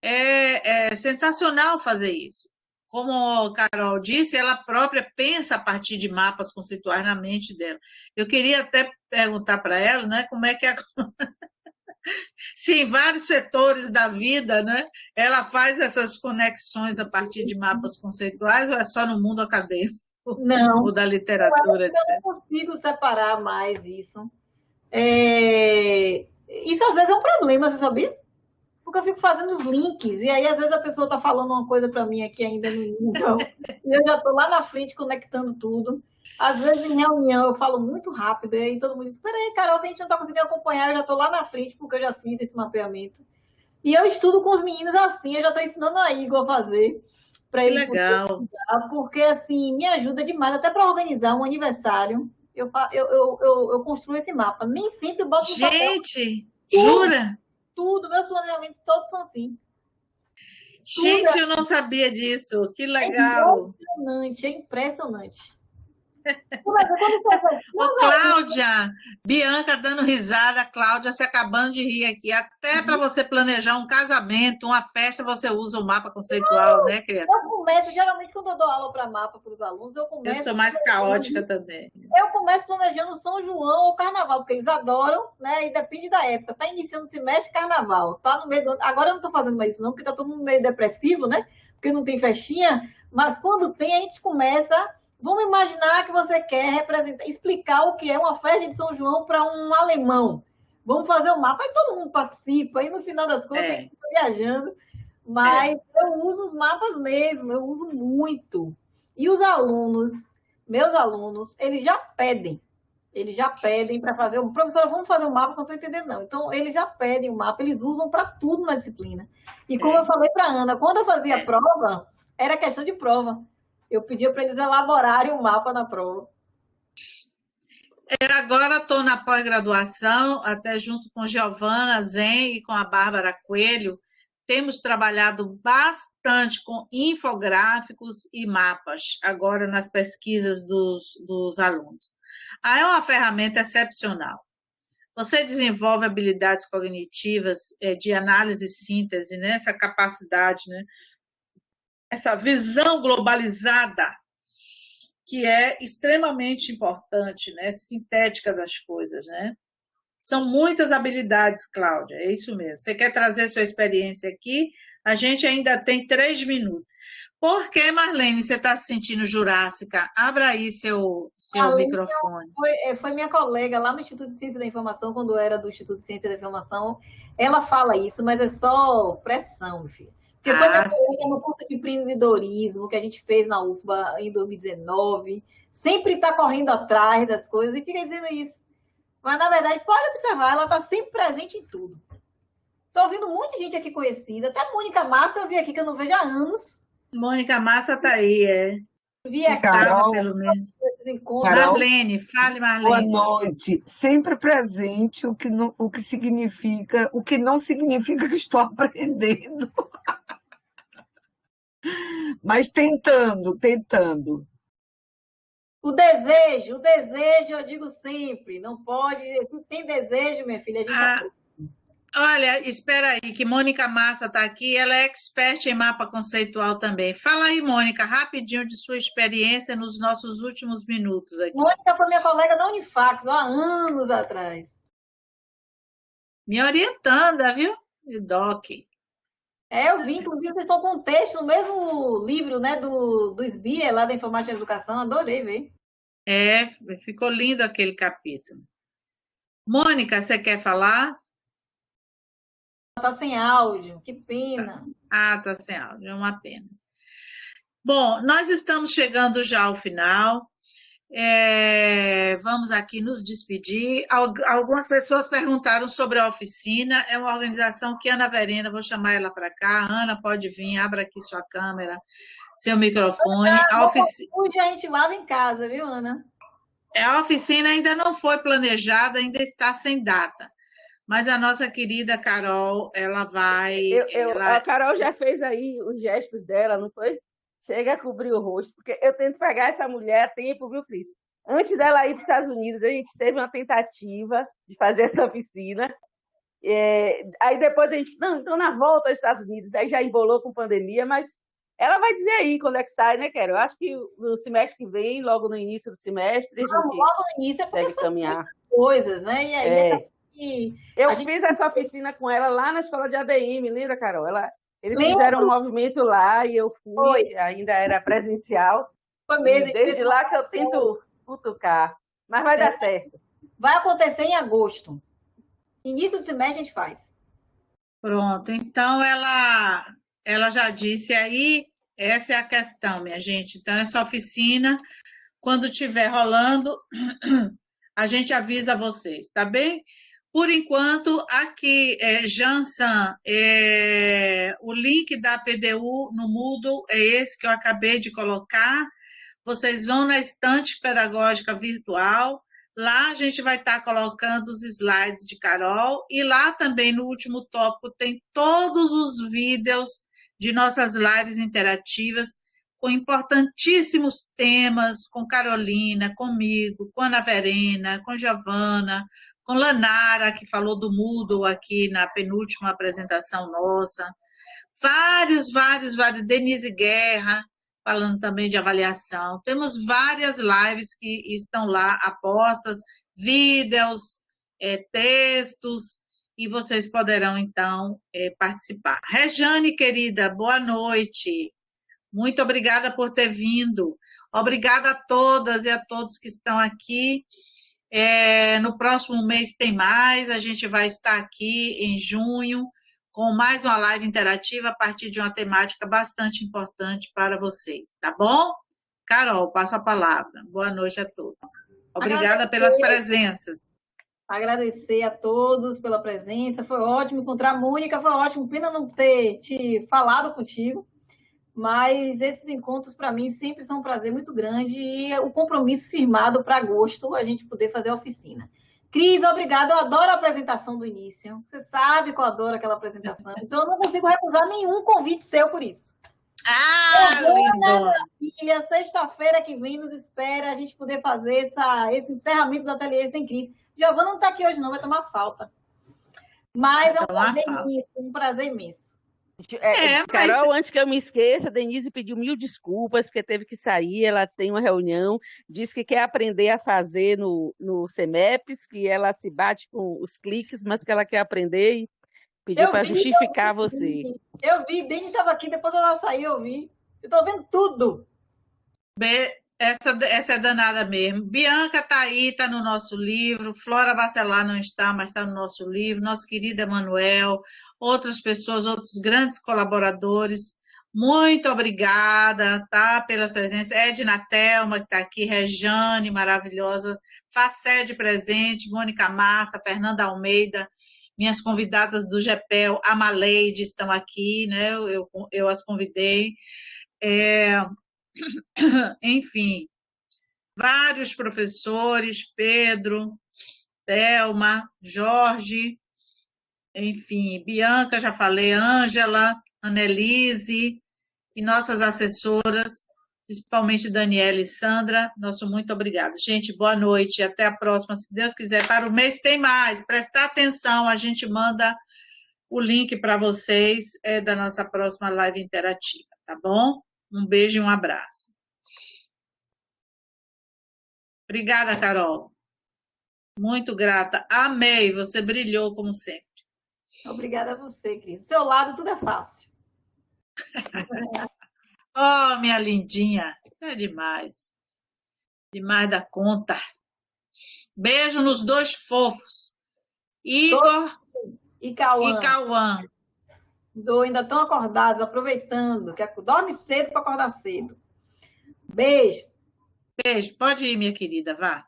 É sensacional fazer isso. Como a Carol disse, ela própria pensa a partir de mapas conceituais na mente dela. Eu queria até perguntar para ela, né, como é que se em vários setores da vida, né, ela faz essas conexões a partir de mapas conceituais ou é só no mundo acadêmico Não, ou da literatura, eu etc. não consigo separar mais isso. Isso às vezes é um problema, você sabia? Porque eu fico fazendo os links, e aí às vezes a pessoa está falando uma coisa para mim aqui ainda no nível, e eu já estou lá na frente conectando tudo. Às vezes em reunião eu falo muito rápido, e aí todo mundo diz, peraí, Carol, a gente não está conseguindo acompanhar, eu já estou lá na frente porque eu já fiz esse mapeamento. E eu estudo com os meninos assim, eu já estou ensinando a Igor a fazer, para ele Legal. poder estudar, porque assim, me ajuda demais, até para organizar um aniversário, eu construo esse mapa. Nem sempre eu boto no papel. Gente, jura? Tudo, meus planejamentos todos são assim. Gente, eu não sabia disso. Que legal. É impressionante. Ô, Cláudia, Bianca dando risada, Cláudia se acabando de rir aqui. Até para você planejar um casamento, uma festa, você usa o mapa conceitual, né, criatura? Eu começo, geralmente, quando eu dou aula para mapa para os alunos, eu sou mais caótica também. Eu começo planejando São João ou Carnaval, porque eles adoram, né? E depende da época. Tá iniciando o semestre, Carnaval. Tá no meio do... Agora eu não tô fazendo mais isso, não, porque tá todo mundo meio depressivo, né? Porque não tem festinha. Mas quando tem, a gente começa. Vamos imaginar que você quer representar, explicar o que é uma festa de São João para um alemão. Vamos fazer o mapa, aí todo mundo participa, aí no final das contas a gente está viajando. Mas eu uso os mapas mesmo, eu uso muito. E os alunos, meus alunos, eles já pedem para fazer um... Professora, vamos fazer um mapa, que eu não estou entendendo, não. Então, eles já pedem o mapa, eles usam para tudo na disciplina. E como eu falei para a Ana, quando eu fazia prova, era questão de prova. Eu pedia para eles elaborarem o mapa na prova. Agora estou na pós-graduação, até junto com Giovana Zen e com a Bárbara Coelho, temos trabalhado bastante com infográficos e mapas, agora nas pesquisas dos alunos. É uma ferramenta excepcional. Você desenvolve habilidades cognitivas de análise e síntese, né? Essa capacidade, né? Essa visão globalizada, que é extremamente importante, né? Sintética das coisas, né? São muitas habilidades, Cláudia, é isso mesmo. Você quer trazer sua experiência aqui? A gente ainda tem 3 minutos. Por que, Marlene, você está se sentindo jurássica? Abra aí seu microfone. Foi minha colega lá no Instituto de Ciência da Informação, quando eu era do Instituto de Ciência da Informação, ela fala isso, mas é só pressão, meu filho. Porque foi minha colega no curso de empreendedorismo que a gente fez na UFBA em 2019, sempre está correndo atrás das coisas e fica dizendo isso. Mas, na verdade, pode observar, ela está sempre presente em tudo. Estou ouvindo muita gente aqui conhecida, até a Mônica Massa eu vi aqui que eu não vejo há anos. Mônica Massa está aí, Vi aqui, Carol, pelo menos. Carol, Marlene, fale, Marlene. boa noite. Sempre presente, o que não significa que estou aprendendo. Mas tentando. O desejo, eu digo sempre, não pode, se tem desejo, minha filha, a gente Olha, espera aí, que Mônica Massa está aqui, ela é expert em mapa conceitual também. Fala aí, Mônica, rapidinho de sua experiência nos nossos últimos minutos aqui. Mônica foi minha colega da Unifax, há anos atrás. Me orientando, viu? Doc. Eu vi, inclusive, vocês estão com um texto no mesmo livro, né, do SBIE, lá da Informática e Educação, adorei ver. Ficou lindo aquele capítulo. Mônica, você quer falar? Está sem áudio, que pena. Está sem áudio, é uma pena. Bom, nós estamos chegando já ao final. Vamos aqui nos despedir. Algumas pessoas perguntaram sobre a oficina. É uma organização que Ana Verena, vou chamar ela para cá. Ana, pode vir, abra aqui sua câmera, seu microfone. A gente lava em casa, viu, Ana? A oficina ainda não foi planejada, ainda está sem data. Mas a nossa querida Carol, ela vai... A Carol já fez aí os gestos dela, não foi? Chega a cobrir o rosto, porque eu tento pegar essa mulher a tempo, viu, Cris? Antes dela ir para os Estados Unidos, a gente teve uma tentativa de fazer essa oficina. Aí depois a gente, não, então na volta aos Estados Unidos, aí já embolou com pandemia, mas ela vai dizer aí quando é que sai, né, Quero? Eu acho que no semestre que vem, logo no início do semestre, a gente logo no início é deve caminhar. Coisas, né? E aí eu fiz essa oficina com ela lá na escola de ADM, lembra, Carol? Eles fizeram um movimento lá e eu fui, ainda era presencial. Foi mesmo. Desde lá que eu tento cutucar, mas vai dar certo. Vai acontecer em agosto. Início do semestre a gente faz. Pronto, então ela já disse aí, essa é a questão, minha gente. Então, essa oficina, quando estiver rolando, a gente avisa vocês, tá bem? Por enquanto, aqui, Jansan, o link da PDU no Moodle é esse que eu acabei de colocar. Vocês vão na estante pedagógica virtual, lá a gente vai estar colocando os slides de Carol, e lá também no último tópico tem todos os vídeos de nossas lives interativas, com importantíssimos temas, com Carolina, comigo, com Ana Verena, com Giovana, com Lanara, que falou do Moodle aqui na penúltima apresentação nossa, vários, Denise Guerra, falando também de avaliação. Temos várias lives que estão lá apostas, vídeos, textos, e vocês poderão, então, participar. Rejane, querida, boa noite. Muito obrigada por ter vindo. Obrigada a todas e a todos que estão aqui. No próximo mês tem mais, a gente vai estar aqui em junho, com mais uma live interativa a partir de uma temática bastante importante para vocês, tá bom? Carol, passo a palavra. Boa noite a todos. Obrigada pelas presenças. Agradecer a todos pela presença, foi ótimo encontrar a Mônica, foi ótimo, pena não ter te falado contigo, mas esses encontros para mim sempre são um prazer muito grande e o compromisso firmado para agosto a gente poder fazer a oficina. Cris, obrigada. Eu adoro a apresentação do início. Você sabe que eu adoro aquela apresentação. Então, eu não consigo recusar nenhum convite seu por isso. Lindo! Filha, sexta-feira que vem nos espera a gente poder fazer esse encerramento do ateliê sem Cris. Giovana não está aqui hoje, não, vai tomar falta. Mas é um prazer imenso. Carol, antes que eu me esqueça, a Denise pediu 1000 desculpas, porque teve que sair, ela tem uma reunião, disse que quer aprender a fazer no CEMEPS, que ela se bate com os cliques, mas que ela quer aprender e pediu para justificar você. Eu vi, Denise estava aqui, depois ela saiu, eu vi. Eu estou vendo tudo. Essa é danada mesmo. Bianca está aí, está no nosso livro. Flora Bacelar não está, mas está no nosso livro. Nosso querido Emanuel, outras pessoas, outros grandes colaboradores. Muito obrigada, tá, pelas presenças. Edna Thelma, que está aqui, Rejane, maravilhosa. Facé de presente, Mônica Massa, Fernanda Almeida, minhas convidadas do GEPEL, a Maleide, estão aqui, né? Eu as convidei. Enfim, vários professores, Pedro, Thelma, Jorge, enfim, Bianca, já falei, Ângela, Annelise e nossas assessoras, principalmente Daniela e Sandra, nosso muito obrigado. Gente, boa noite e até a próxima, se Deus quiser. Para o mês tem mais, prestar atenção, a gente manda o link para vocês da nossa próxima live interativa, tá bom? Um beijo e um abraço. Obrigada, Carol. Muito grata. Amei, você brilhou como sempre. Obrigada a você, Cris. Do seu lado tudo é fácil. Oh, minha lindinha. É demais. Demais da conta. Beijo nos dois fofos. Igor e Cauã. Ainda estão acordados, aproveitando, que dorme cedo para acordar cedo. Beijo. Beijo. Pode ir, minha querida, vá.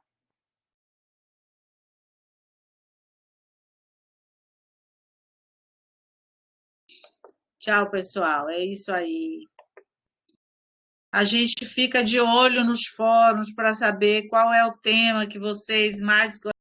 Tchau, pessoal. É isso aí. A gente fica de olho nos fóruns para saber qual é o tema que vocês mais